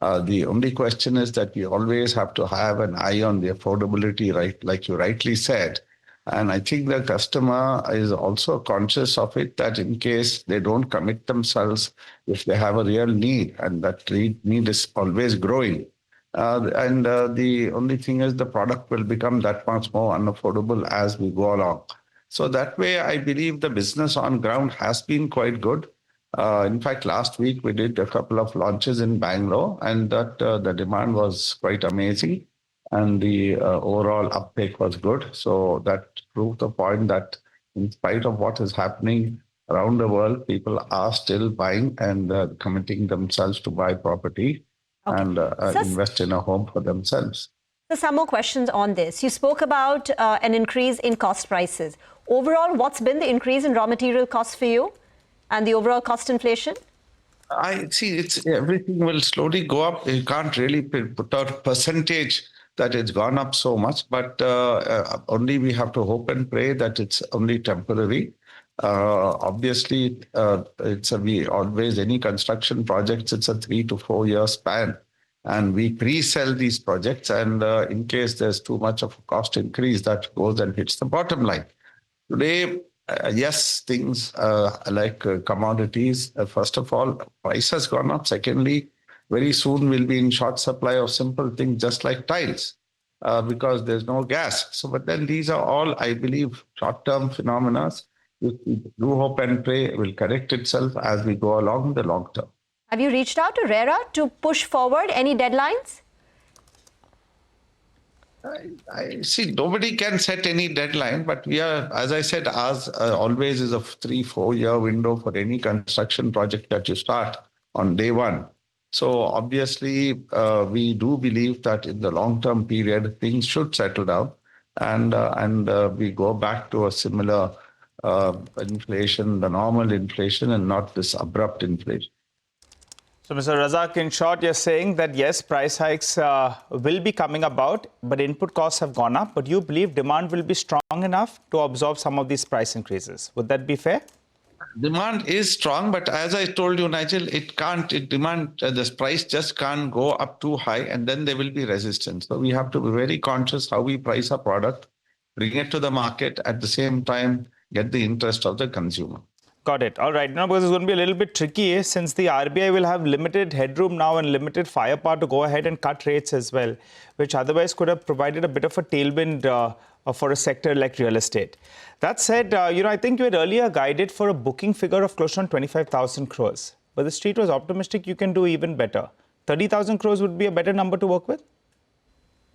The only question is that we always have to have an eye on the affordability, right? Like you rightly said. And I think the customer is also conscious of it, that in case they don't commit themselves, if they have a real need, and that need is always growing. The only thing is the product will become that much more unaffordable as we go along. So that way, I believe the business on ground has been quite good. In fact, last week we did a couple of launches in Bangalore, and that the demand was quite amazing, and the overall uptake was good. So that proved the point that in spite of what is happening around the world, people are still buying and committing themselves to buy property. Okay. And invest in a home for themselves. So some more questions on this. You spoke about an increase in cost prices. Overall, what's been the increase in raw material costs for you and the overall cost inflation? I see everything will slowly go up. You can't really put out a percentage that it's gone up so much, but only we have to hope and pray that it's only temporary. Obviously, any construction projects, it's a 3 to 4 year span, and we pre-sell these projects, and in case there's too much of a cost increase, that goes and hits the bottom line. Today, yes, things like commodities, first of all, price has gone up. Secondly, very soon we'll be in short supply of simple things just like tiles, because there's no gas. So, but then these are all, I believe, short-term phenomena. We do hope and pray it will correct itself as we go along in the long term. Have you reached out to RERA to push forward any deadlines? I see, nobody can set any deadline, but we are, as I said, ours always is a 3-4 year window for any construction project that you start on day one. So obviously, we do believe that in the long-term period, things should settle down, and we go back to a similar inflation, the normal inflation, and not this abrupt inflation. So, Mr. Razak, in short, you're saying that yes, price hikes will be coming about, but input costs have gone up. But you believe demand will be strong enough to absorb some of these price increases. Would that be fair? Demand is strong, but as I told you, Nigel, this price just can't go up too high, and then there will be resistance. So we have to be very conscious how we price our product, bring it to the market, at the same time get the interest of the consumer. Got it. All right. Now, because it's going to be a little bit tricky since the RBI will have limited headroom now and limited firepower to go ahead and cut rates as well, which otherwise could have provided a bit of a tailwind for a sector like real estate. That said, I think you had earlier guided for a booking figure of close to 25,000 crores. But the street was optimistic you can do even better. 30,000 crores would be a better number to work with?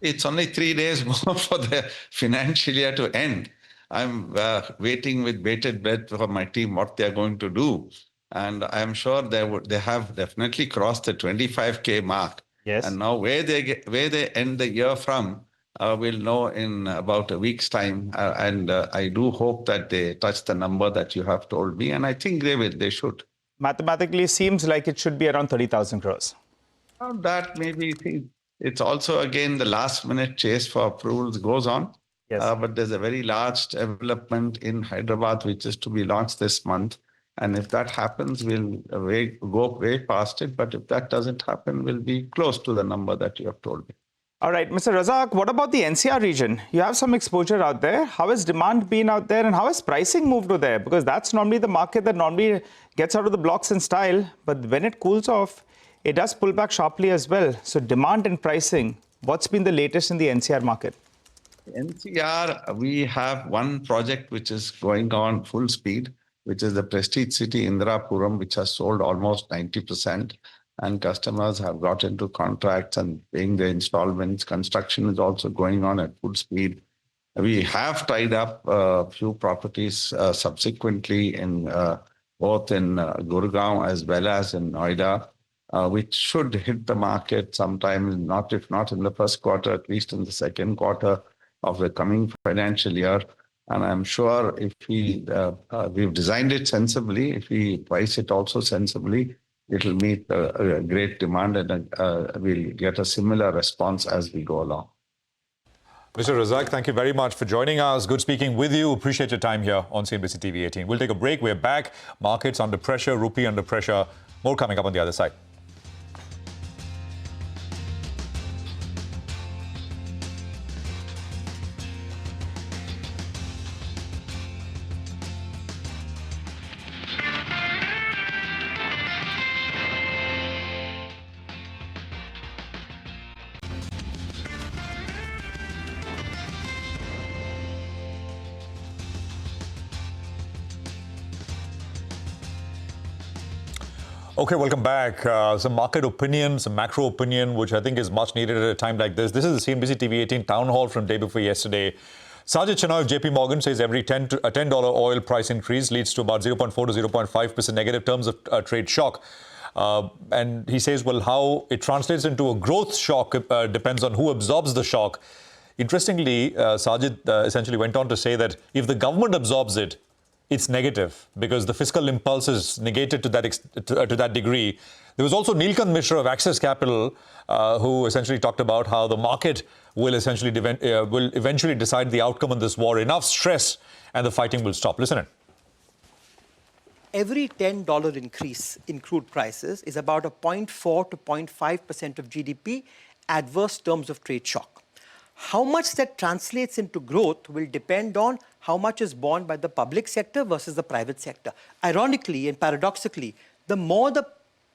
It's only 3 days more for the financial year to end. I'm waiting with bated breath for my team what they're going to do. And I'm sure they have definitely crossed the 25K mark. Yes. And now where they end the year from, we'll know in about a week's time. And I do hope that they touch the number that you have told me. And I think they will. They should. Mathematically, seems like it should be around 30,000 crores. That maybe it's also, again, the last-minute chase for approvals goes on. Yes. But there's a very large development in Hyderabad, which is to be launched this month. And if that happens, we'll go way past it. But if that doesn't happen, we'll be close to the number that you have told me. All right, Mr. Razak, what about the NCR region? You have some exposure out there. How has demand been out there and how has pricing moved to there? Because that's normally the market that normally gets out of the blocks in style. But when it cools off, it does pull back sharply as well. So demand and pricing, what's been the latest in the NCR market? NCR, we have one project which is going on full speed, which is the Prestige City Indirapuram, which has sold almost 90%. And customers have got into contracts and paying their installments. Construction is also going on at full speed. We have tied up a few properties subsequently in both in Gurgaon as well as in Noida, which should hit the market sometime, if not in the first quarter, at least in the second quarter of the coming financial year. And I'm sure if we've designed it sensibly, if we price it also sensibly, it'll meet a great demand and we'll get a similar response as we go along. Mr. Razak, thank you very much for joining us. Good speaking with you. Appreciate your time here on CNBC-TV18. We'll take a break. We're back. Markets under pressure, rupee under pressure. More coming up on the other side. Okay, welcome back. Some market opinion, some macro opinion, which I think is much needed at a time like this. This is the CNBC-TV18 town hall from day before yesterday. Sajid Chenoy of JP Morgan says every $10 oil price increase leads to about 0.4 to 0.5% negative terms of trade shock. And he says, well, how it translates into a growth shock depends on who absorbs the shock. Interestingly, Sajid essentially went on to say that if the government absorbs it, it's negative because the fiscal impulse is negated to that degree. There was also Neelkanth Mishra of Access Capital who essentially talked about how the market will eventually decide the outcome of this war. Enough stress and the fighting will stop. Listen in. Every $10 increase in crude prices is about a 0.4 to 0.5% of GDP adverse terms of trade shock. How much that translates into growth will depend on how much is borne by the public sector versus the private sector. Ironically and paradoxically, the more the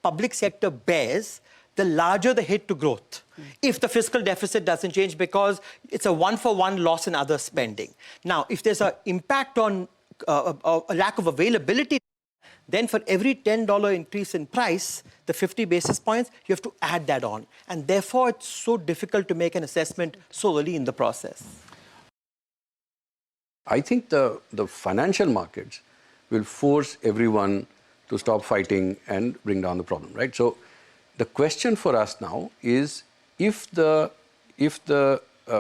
public sector bears, the larger the hit to growth. If the fiscal deficit doesn't change because it's a one-for-one loss in other spending. Now, if there's an impact on a lack of availability, then for every $10 increase in price, the 50 basis points, you have to add that on. And therefore, it's so difficult to make an assessment so early in the process. I think the financial markets will force everyone to stop fighting and bring down the problem, right? So the question for us now is if the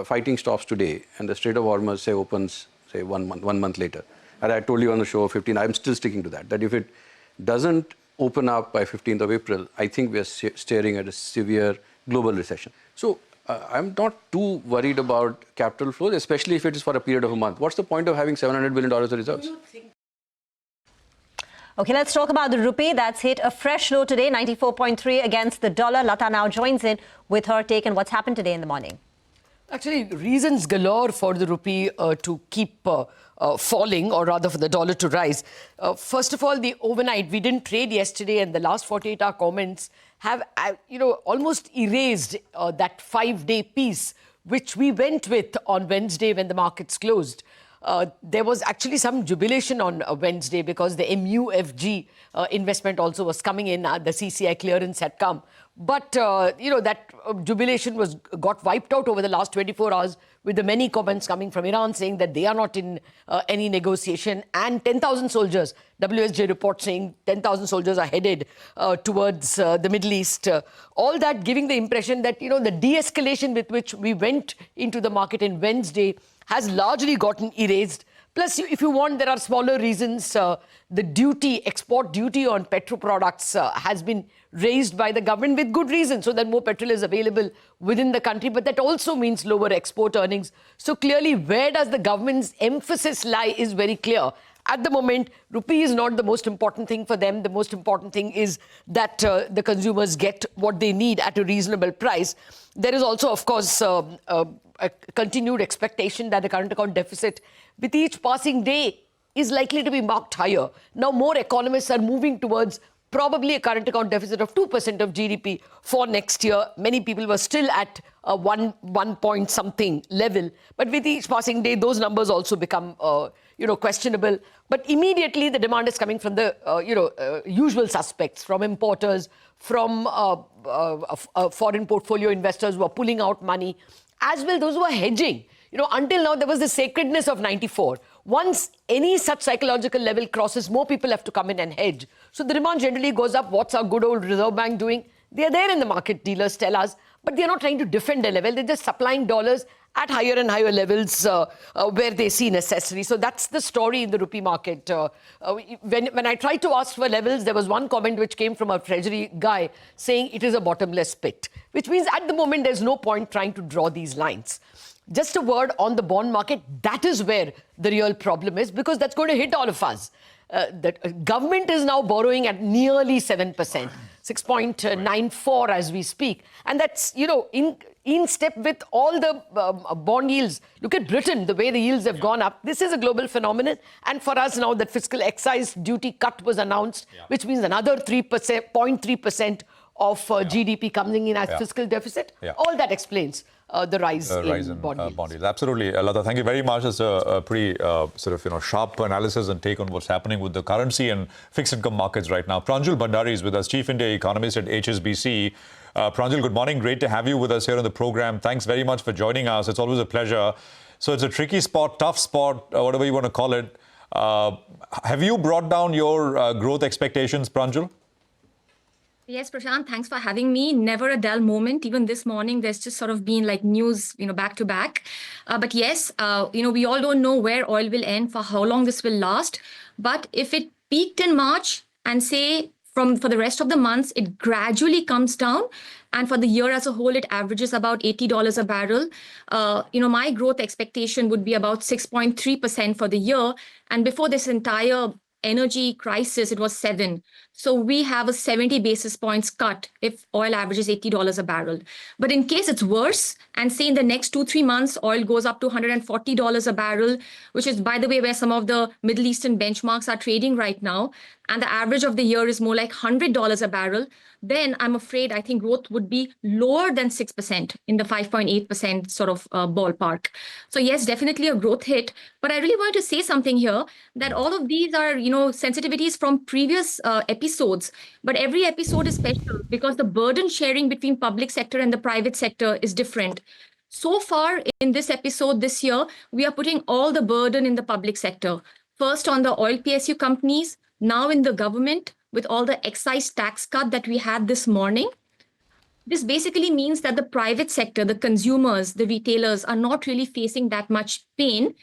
fighting stops today and the Strait of Hormuz, say, opens, say, one month later, And I told you on the show 15, I'm still sticking to that if it doesn't open up by 15th of April, I think we are staring at a severe global recession. So I'm not too worried about capital flows, especially if it is for a period of a month. What's the point of having $700 billion of reserves? Okay, let's talk about the rupee. That's hit a fresh low today, 94.3 against the dollar. Lata now joins in with her take on what's happened today in the morning. Actually, reasons galore for the rupee to keep falling, or rather for the dollar to rise. First of all, the overnight, we didn't trade yesterday, and the last 48-hour comments have, almost erased that 5-day piece, which we went with on Wednesday when the markets closed. There was actually some jubilation on Wednesday because the MUFG investment also was coming in. The CCI clearance had come. But, that jubilation got wiped out over the last 24 hours with the many comments coming from Iran saying that they are not in any negotiation. And 10,000 soldiers, WSJ report saying 10,000 soldiers are headed towards the Middle East. All that giving the impression that, the de-escalation with which we went into the market in Wednesday has largely gotten erased. Plus, if you want, there are smaller reasons. The export duty on petro products has been raised by the government with good reason, so that more petrol is available within the country. But that also means lower export earnings. So clearly, where does the government's emphasis lie is very clear. At the moment, rupee is not the most important thing for them. The most important thing is that the consumers get what they need at a reasonable price. There is also, of course, a continued expectation that the current account deficit with each passing day is likely to be marked higher. Now, more economists are moving towards probably a current account deficit of 2% of GDP for next year. Many people were still at a 1 point something level. But with each passing day, those numbers also become, questionable. But immediately the demand is coming from the, usual suspects, from importers, from foreign portfolio investors who are pulling out money, as well those who are hedging. Until now, there was the sacredness of 94. Once any such psychological level crosses, more people have to come in and hedge. So the demand generally goes up. What's our good old Reserve Bank doing? They are there in the market, dealers tell us, but they're not trying to defend a level. They're just supplying dollars at higher and higher levels where they see necessary. So that's the story in the rupee market. When I tried to ask for levels, there was one comment which came from a treasury guy saying it is a bottomless pit, which means at the moment there's no point trying to draw these lines. Just a word on the bond market. That is where the real problem is, because that's going to hit all of us. The government is now borrowing at nearly 7%, 6.94 as we speak. And that's, in step with all the bond yields. Look at Britain, the way the yields have gone up. This is a global phenomenon. And for us now, that fiscal excise duty cut was announced, which means another 0.3% of GDP coming in as fiscal deficit. All that explains the rise in bond yields. Absolutely. Lata, thank you very much. It's a pretty sharp analysis and take on what's happening with the currency and fixed income markets right now. Pranjul Bhandari is with us, Chief India Economist at HSBC. Pranjul, good morning. Great to have you with us here on the program. Thanks very much for joining us. It's always a pleasure. So it's a tricky spot, tough spot, whatever you want to call it. Have you brought down your growth expectations, Pranjul? Yes, Prashant, thanks for having me. Never a dull moment. Even this morning, there's just sort of been like news, back to back. But yes, we all don't know where oil will end, for how long this will last. But if it peaked in March and say for the rest of the months, it gradually comes down. And for the year as a whole, it averages about $80 a barrel. My growth expectation would be about 6.3% for the year. And before this entire energy crisis, it was 7. So we have a 70 basis points cut if oil averages $80 a barrel. But in case it's worse, and say in the next 2-3 months, oil goes up to $140 a barrel, which is, by the way, where some of the Middle Eastern benchmarks are trading right now, and the average of the year is more like $100 a barrel, then I'm afraid I think growth would be lower than 6% in the 5.8% sort of ballpark. So yes, definitely a growth hit. But I really want to say something here, that all of these are, sensitivities from previous episodes. But every episode is special because the burden sharing between public sector and the private sector is different. So far in this episode this year, we are putting all the burden in the public sector. First on the oil PSU companies, now in the government, with all the excise tax cut that we had this morning. This basically means that the private sector, the consumers, the retailers are not really facing that much pain.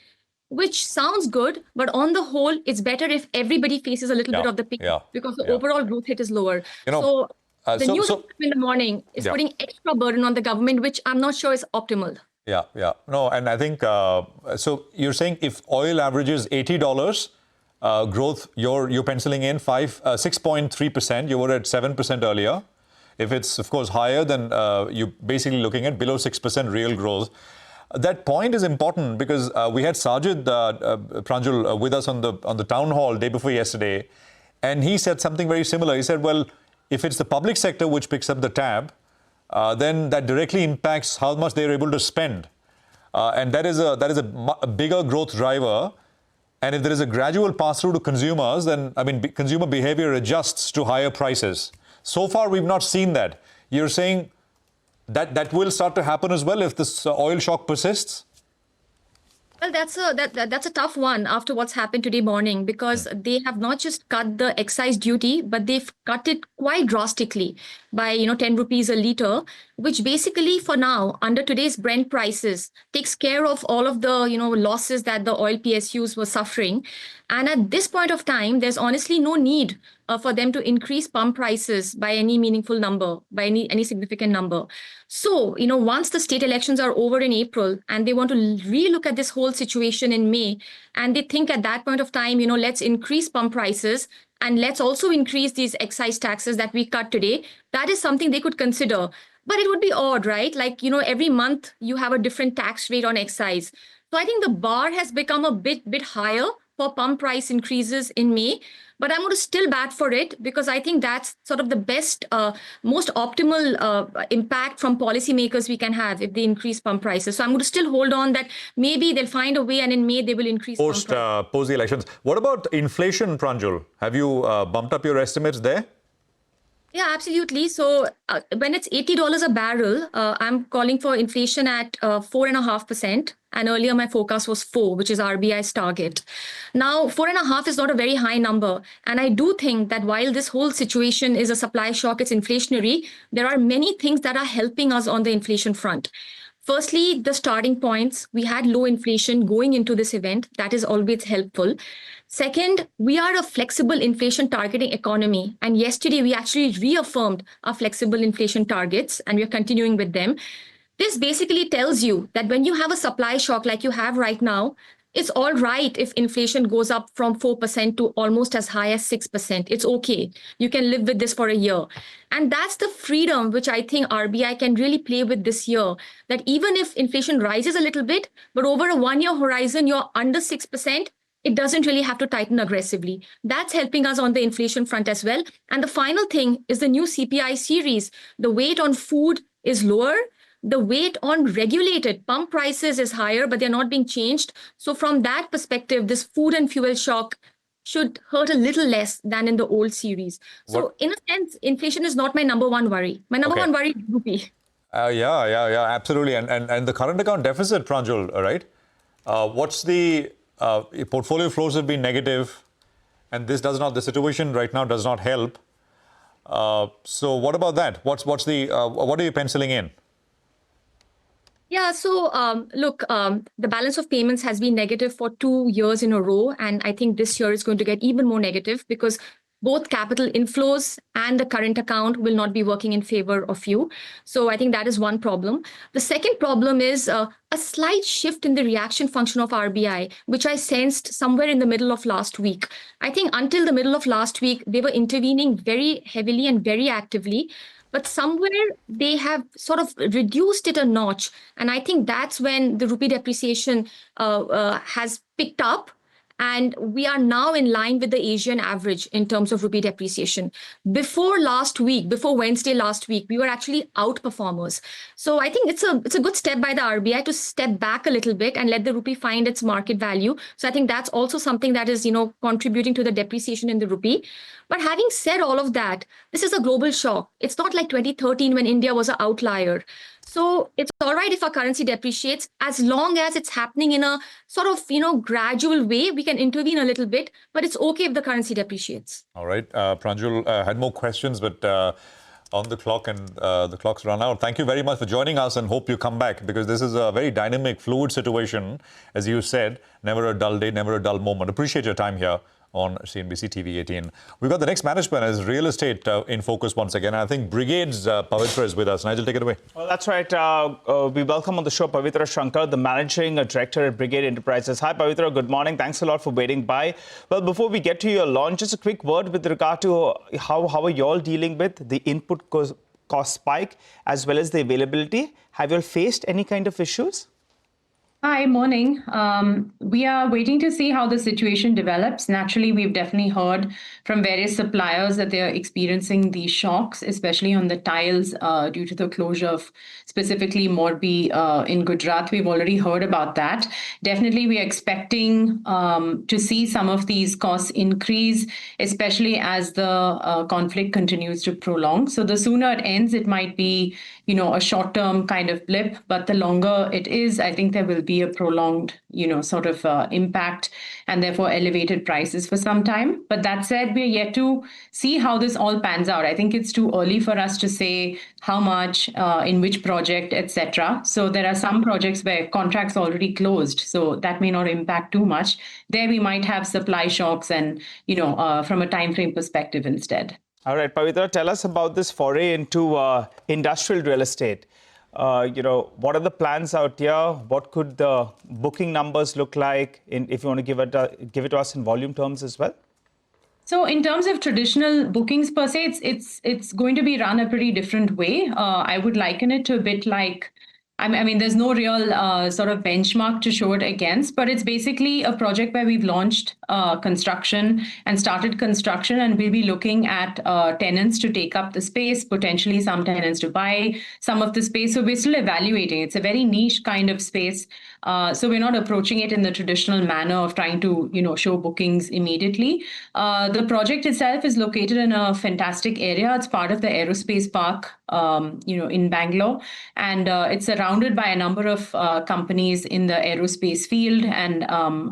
which sounds good, but on the whole, it's better if everybody faces a little bit of the pain because the overall growth rate is lower. So the news in the morning is putting extra burden on the government, which I'm not sure is optimal. Yeah. No, and I think, so you're saying if oil averages $80, growth, you're penciling in 6.3%. You were at 7% earlier. If it's, of course, higher, then you're basically looking at below 6% real growth. That point is important because we had Sajid Pranjul with us on the town hall day before yesterday, and he said something very similar. He said, well, if it's the public sector which picks up the tab, then that directly impacts how much they're able to spend. And that is a bigger growth driver. And if there is a gradual pass-through to consumers, then, I mean, consumer behavior adjusts to higher prices. So far, we've not seen that. You're saying that will start to happen as well if this oil shock persists? Well, that's a tough one after what's happened today morning, because they have not just cut the excise duty, but they've cut it quite drastically by 10 rupees a litre, which basically for now, under today's Brent prices, takes care of all of the losses that the oil PSUs were suffering. And at this point of time, there's honestly no need for them to increase pump prices by any meaningful number, by any significant number. So, once the state elections are over in April and they want to relook at this whole situation in May, and they think at that point of time, let's increase pump prices and let's also increase these excise taxes that we cut today, that is something they could consider. But it would be odd, right? Like, every month you have a different tax rate on excise. So I think the bar has become a bit higher for pump price increases in May, but I'm going to still bat for it because I think that's sort of the best, most optimal impact from policymakers we can have if they increase pump prices. So I'm going to still hold on that maybe they'll find a way and in May they will increase post the elections. What about inflation, Pranjul? Have you bumped up your estimates there? Yeah, absolutely. So when it's $80 a barrel, I'm calling for inflation at 4.5%. And earlier my forecast was 4, which is RBI's target. Now, 4.5 is not a very high number. And I do think that while this whole situation is a supply shock, it's inflationary, there are many things that are helping us on the inflation front. Firstly, the starting points. We had low inflation going into this event. That is always helpful. Second, we are a flexible inflation targeting economy. And yesterday, we actually reaffirmed our flexible inflation targets, and we're continuing with them. This basically tells you that when you have a supply shock like you have right now, it's all right if inflation goes up from 4% to almost as high as 6%. It's okay. You can live with this for a year. And that's the freedom which I think RBI can really play with this year, that even if inflation rises a little bit, but over a one-year horizon, you're under 6%, it doesn't really have to tighten aggressively. That's helping us on the inflation front as well. And the final thing is the new CPI series. The weight on food is lower. The weight on regulated pump prices is higher, but they're not being changed. So from that perspective, this food and fuel shock should hurt a little less than in the old series. So in a sense, inflation is not my number one worry. My number one worry is rupee. Yeah, absolutely. And the current account deficit, Pranjul, right? What's the portfolio flows have been negative, and the situation right now does not help. So what about that? What are you penciling in? Yeah, so look, the balance of payments has been negative for 2 years in a row. And I think this year is going to get even more negative because both capital inflows and the current account will not be working in favor of you. So I think that is one problem. The second problem is a slight shift in the reaction function of RBI, which I sensed somewhere in the middle of last week. I think until the middle of last week, they were intervening very heavily and very actively. But somewhere they have sort of reduced it a notch. And I think that's when the rupee depreciation has picked up. And we are now in line with the Asian average in terms of rupee depreciation. Before Wednesday last week, we were actually outperformers. So I think it's a good step by the RBI to step back a little bit and let the rupee find its market value. So I think that's also something that is, contributing to the depreciation in the rupee. But having said all of that, this is a global shock. It's not like 2013 when India was an outlier. So it's all right if our currency depreciates, as long as it's happening in a sort of, gradual way. We can intervene a little bit, but it's okay if the currency depreciates. All right. Pranjul had more questions, but on the clock, and the clock's run out. Thank you very much for joining us, and hope you come back, because this is a very dynamic, fluid situation. As you said, never a dull day, never a dull moment. Appreciate your time here on CNBC TV18. We've got the next management as real estate in focus once again. I think Brigade's Pavitra is with us. Nigel, take it away. Well, that's right. We welcome on the show Pavitra Shankar, the Managing Director at Brigade Enterprises. Hi, Pavitra. Good morning. Thanks a lot for waiting by. Well, before we get to your launch, just a quick word with regard to how are you all dealing with the input cost spike as well as the availability. Have you all faced any kind of issues? Hi, morning. We are waiting to see how the situation develops. Naturally, we've definitely heard from various suppliers that they are experiencing these shocks, especially on the tiles due to the closure of specifically Morbi in Gujarat. We've already heard about that. Definitely, we are expecting to see some of these costs increase, especially as the conflict continues to prolong. So the sooner it ends, it might be, a short-term kind of blip, but the longer it is, I think there will be a prolonged, sort of impact and therefore elevated prices for some time. But that said, we're yet to see how this all pans out. I think it's too early for us to say how much, in which project, etc. So there are some projects where contracts already closed, so that may not impact too much. There we might have supply shocks and, from a time frame perspective instead. All right, Pavitra, tell us about this foray into industrial real estate. What are the plans out here? What could the booking numbers look like? If you want to give it to us in volume terms as well. So in terms of traditional bookings per se, it's going to be run a pretty different way. I would liken it to a bit like, I mean, there's no real sort of benchmark to show it against, but it's basically a project where we've launched construction and started construction, and we'll be looking at tenants to take up the space, potentially some tenants to buy some of the space. So we're still evaluating. It's a very niche kind of space. So we're not approaching it in the traditional manner of trying to, show bookings immediately. The project itself is located in a fantastic area. It's part of the aerospace park, in Bangalore, and it's surrounded by a number of companies in the aerospace field and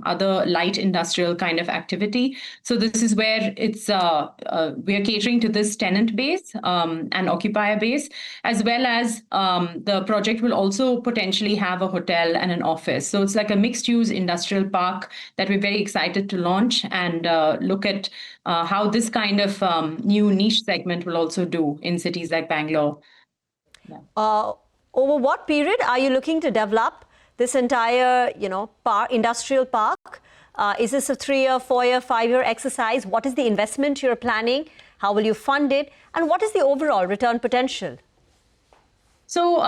other light industrial kind of activity. So this is where it's we are catering to this tenant base and occupier base, as well as the project will also potentially have a hotel and an office. So it's like a mixed-use industrial park that we're very excited to launch and look at how this kind of new niche segment will also do in cities like Bangalore. Yeah. Over what period are you looking to develop this entire, industrial park? Is this a 3-year, 4-year, 5-year exercise? What is the investment you're planning? How will you fund it? And what is the overall return potential? So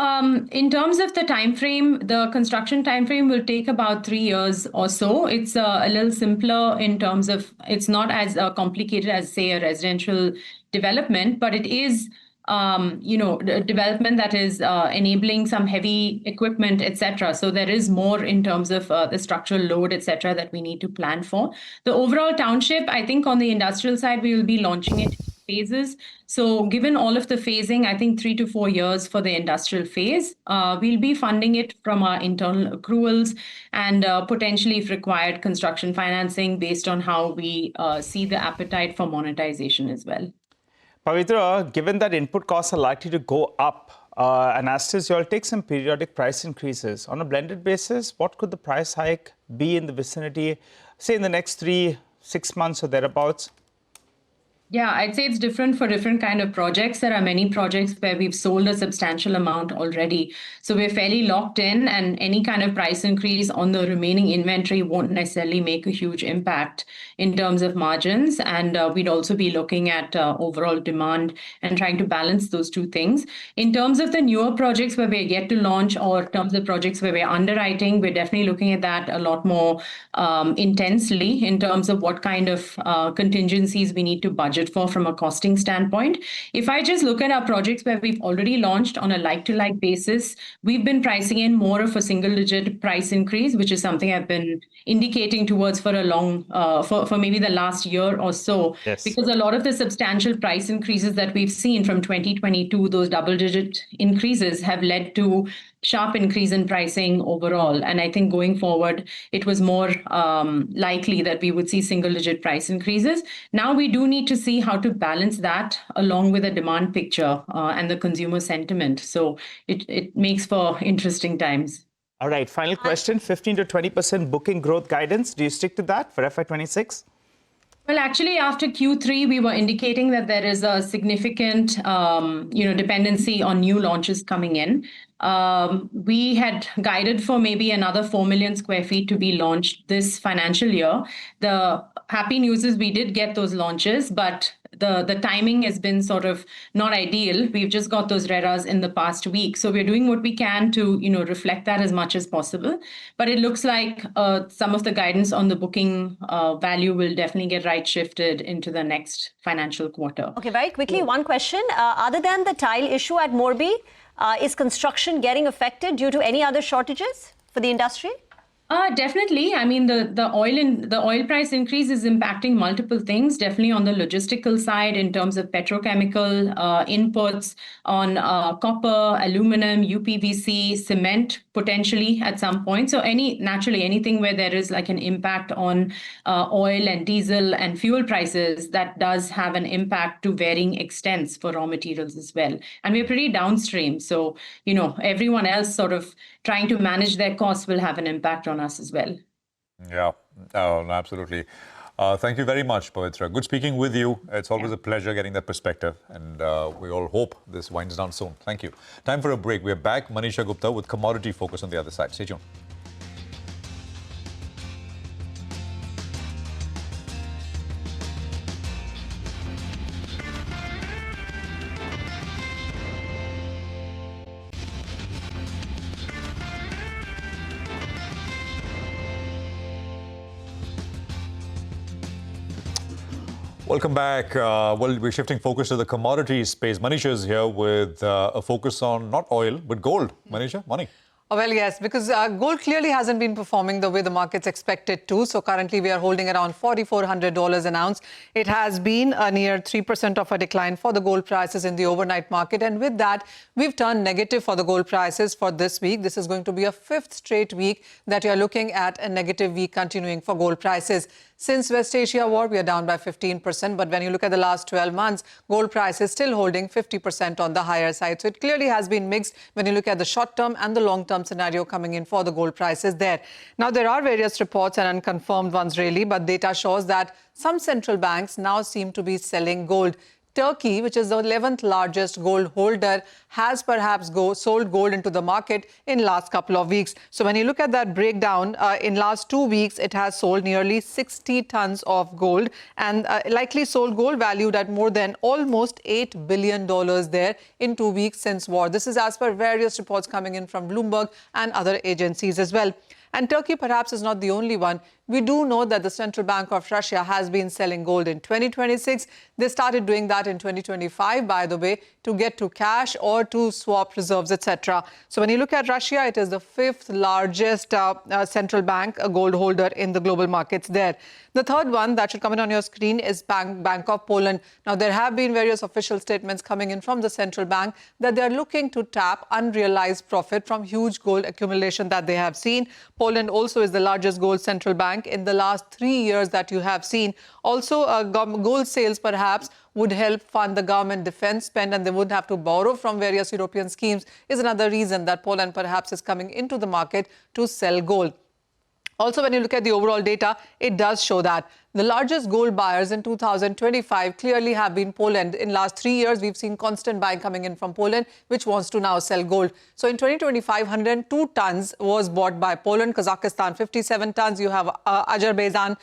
in terms of the time frame, the construction time frame will take about 3 years or so. It's a little simpler in terms of it's not as complicated as, say, a residential development, but it is development that is enabling some heavy equipment, etc. So there is more in terms of the structural load, etc., that we need to plan for. The overall township, I think on the industrial side, we will be launching it in phases. So given all of the phasing, I think 3 to 4 years for the industrial phase. We'll be funding it from our internal accruals and potentially, if required, construction financing based on how we see the appetite for monetization as well. Pavitra, given that input costs are likely to go up, and as you all take some periodic price increases, on a blended basis, what could the price hike be in the vicinity, say in the next 3-6 months or thereabouts? Yeah, I'd say it's different for different kind of projects. There are many projects where we've sold a substantial amount already. So we're fairly locked in, and any kind of price increase on the remaining inventory won't necessarily make a huge impact in terms of margins. And we'd also be looking at overall demand and trying to balance those two things. In terms of the newer projects where we're yet to launch, or in terms of projects where we're underwriting, we're definitely looking at that a lot more intensely in terms of what kind of contingencies we need to budget for from a costing standpoint. If I just look at our projects where we've already launched on a like-to-like basis, we've been pricing in more of a single-digit price increase, which is something I've been indicating towards for a long, for maybe the last year or so. Yes. Because a lot of the substantial price increases that we've seen from 2022, those double-digit increases have led to sharp increase in pricing overall. And I think going forward, it was more likely that we would see single-digit price increases. Now we do need to see how to balance that along with the demand picture and the consumer sentiment. So it makes for interesting times. All right, final question, 15 to 20% booking growth guidance. Do you stick to that for FY26? Well, actually, after Q3, we were indicating that there is a significant, dependency on new launches coming in. We had guided for maybe another 4 million square feet to be launched this financial year. The happy news is we did get those launches, but the timing has been sort of not ideal. We've just got those RERAs in the past week. So we're doing what we can to, reflect that as much as possible. But it looks like some of the guidance on the booking value will definitely get right-shifted into the next financial quarter. Okay, very quickly, one question. Other than the tile issue at Morbi, is construction getting affected due to any other shortages for the industry? Definitely. I mean, the oil price increase is impacting multiple things, definitely on the logistical side in terms of petrochemical inputs, on copper, aluminum, UPVC, cement, potentially at some point. So naturally, anything where there is like an impact on oil and diesel and fuel prices, that does have an impact to varying extents for raw materials as well. And we're pretty downstream. So, everyone else sort of trying to manage their costs will have an impact on us as well. Yeah, absolutely. Thank you very much, Pavitra. Good speaking with you. It's always a pleasure getting that perspective, and we all hope this winds down soon. Thank you. Time for a break. We're back. Manisha Gupta with Commodity Focus on the other side. Stay tuned. Welcome back. Well, we're shifting focus to the commodities space. Manisha is here with a focus on not oil, but gold. Manisha, money. Well, yes, because gold clearly hasn't been performing the way the markets expected to. So currently we are holding around $4,400 an ounce. It has been a near 3% of a decline for the gold prices in the overnight market. And with that, we've turned negative for the gold prices for this week. This is going to be a fifth straight week that you're looking at a negative week continuing for gold prices. Since West Asia war, we are down by 15%. But when you look at the last 12 months, gold price is still holding 50% on the higher side. So it clearly has been mixed when you look at the short-term and the long-term scenario coming in for the gold prices there. Now, there are various reports and unconfirmed ones really, but data shows that some central banks now seem to be selling gold. Turkey, which is the 11th largest gold holder, has perhaps sold gold into the market in last couple of weeks. So when you look at that breakdown, in last 2 weeks, it has sold nearly 60 tons of gold and likely sold gold valued at more than almost $8 billion there in 2 weeks since war. This is as per various reports coming in from Bloomberg and other agencies as well. And Turkey perhaps is not the only one. We do know that the Central Bank of Russia has been selling gold in 2026. They started doing that in 2025, by the way, to get to cash or to swap reserves, etc. So when you look at Russia, it is the fifth largest central bank gold holder in the global markets there. The third one that should come in on your screen is Bank of Poland. Now, there have been various official statements coming in from the central bank that they're looking to tap unrealized profit from huge gold accumulation that they have seen. Poland also is the largest gold central bank in the last 3 years that you have seen. Also, gold sales perhaps would help fund the government defense spend, and they would have to borrow from various European schemes, is another reason that Poland perhaps is coming into the market to sell gold. Also, when you look at the overall data, it does show that the largest gold buyers in 2025 clearly have been Poland. In last 3 years, we've seen constant buying coming in from Poland, which wants to now sell gold. So in 2025, 102 tons was bought by Poland, Kazakhstan 57 tons. You have Azerbaijan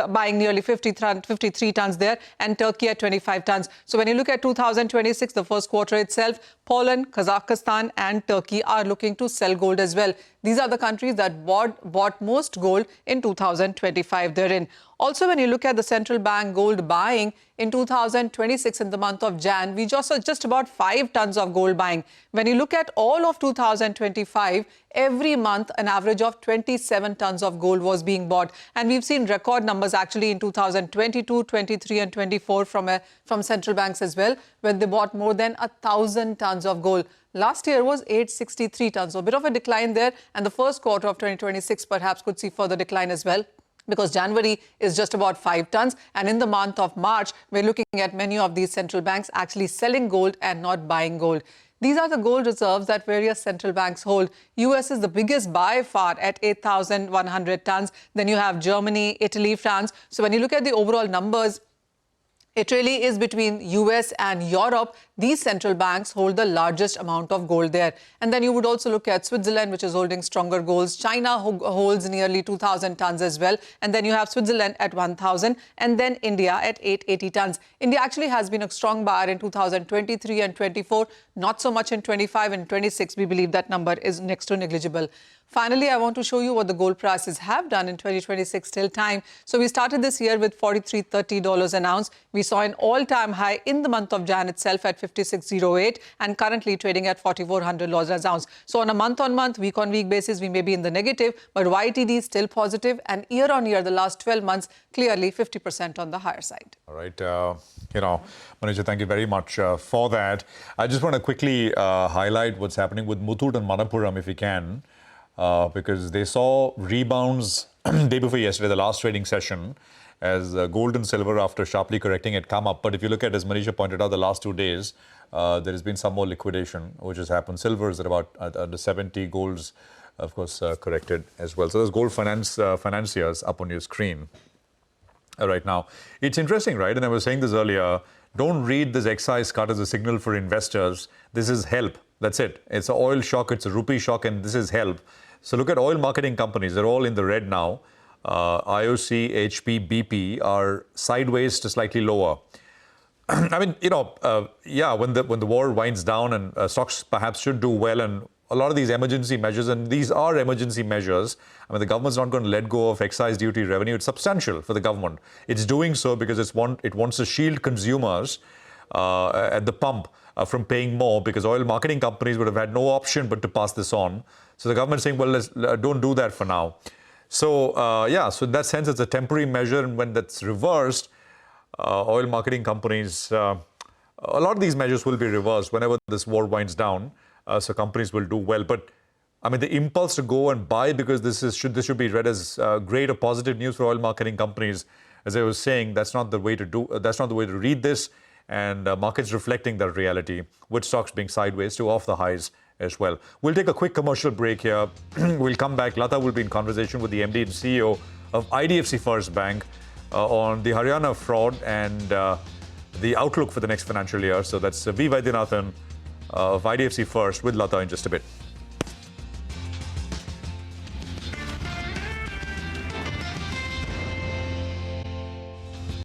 buying nearly 53 tons there, and Turkey at 25 tons. So when you look at 2026, the first quarter itself, Poland, Kazakhstan and Turkey are looking to sell gold as well. These are the countries that bought most gold in 2025 therein. Also, when you look at the central bank gold buying in 2026 in the month of Jan, we just saw just about 5 tons of gold buying. When you look at all of 2025, every month an average of 27 tons of gold was being bought. And we've seen record numbers actually in 2022, 23 and 24 from central banks as well, when they bought more than 1,000 tons of gold. Last year was 863 tons. So a bit of a decline there. And the first quarter of 2026 perhaps could see further decline as well, because January is just about 5 tons. And in the month of March, we're looking at many of these central banks actually selling gold and not buying gold. These are the gold reserves that various central banks hold. US is the biggest by far at 8,100 tons. Then you have Germany, Italy, France. So when you look at the overall numbers, it really is between US and Europe. These central banks hold the largest amount of gold there. And then you would also look at Switzerland, which is holding stronger golds. China holds nearly 2,000 tons as well. And then you have Switzerland at 1,000 and then India at 880 tons. India actually has been a strong buyer in 2023 and 24, not so much in 25 and 26. We believe that number is next to negligible. Finally, I want to show you what the gold prices have done in 2026 till time. So we started this year with $43.30 an ounce. We saw an all-time high in the month of Jan itself at $56.08 and currently trading at $4,400 an ounce. So on a month-on-month, week-on-week basis, we may be in the negative, but YTD is still positive, and year-on-year, the last 12 months, clearly 50% on the higher side. All right. Manisha, thank you very much for that. I just want to quickly highlight what's happening with Muthoot and Manappuram, if we can. Because they saw rebounds day before yesterday, the last trading session, as gold and silver, after sharply correcting, had come up. But if you look at, as Manisha pointed out, the last 2 days, there has been some more liquidation, which has happened. Silver is at about under 70, gold's, of course, corrected as well. So there's gold financiers up on your screen right now. It's interesting, right? And I was saying this earlier, don't read this excise cut as a signal for investors. This is help. That's it. It's an oil shock, it's a rupee shock, and this is help. So look at oil marketing companies. They're all in the red now. IOC, HP, BP are sideways to slightly lower. I mean, when the war winds down and stocks perhaps should do well, and a lot of these emergency measures, and these are emergency measures. I mean, the government's not going to let go of excise duty revenue. It's substantial for the government. It's doing so because it wants to shield consumers at the pump from paying more, because oil marketing companies would have had no option but to pass this on. So the government's saying, well, don't do that for now. So, so in that sense, it's a temporary measure. And when that's reversed, oil marketing companies, a lot of these measures will be reversed whenever this war winds down. So companies will do well. But I mean, the impulse to go and buy, because this should be read as great or positive news for oil marketing companies. As I was saying, that's not the way to read this. And markets reflecting that reality, with stocks being sideways to off the highs as well. We'll take a quick commercial break here. We'll come back. Lata will be in conversation with the MD and CEO of IDFC First Bank on the Haryana fraud and the outlook for the next financial year. So that's V. Vaidyanathan of IDFC First with Lata in just a bit.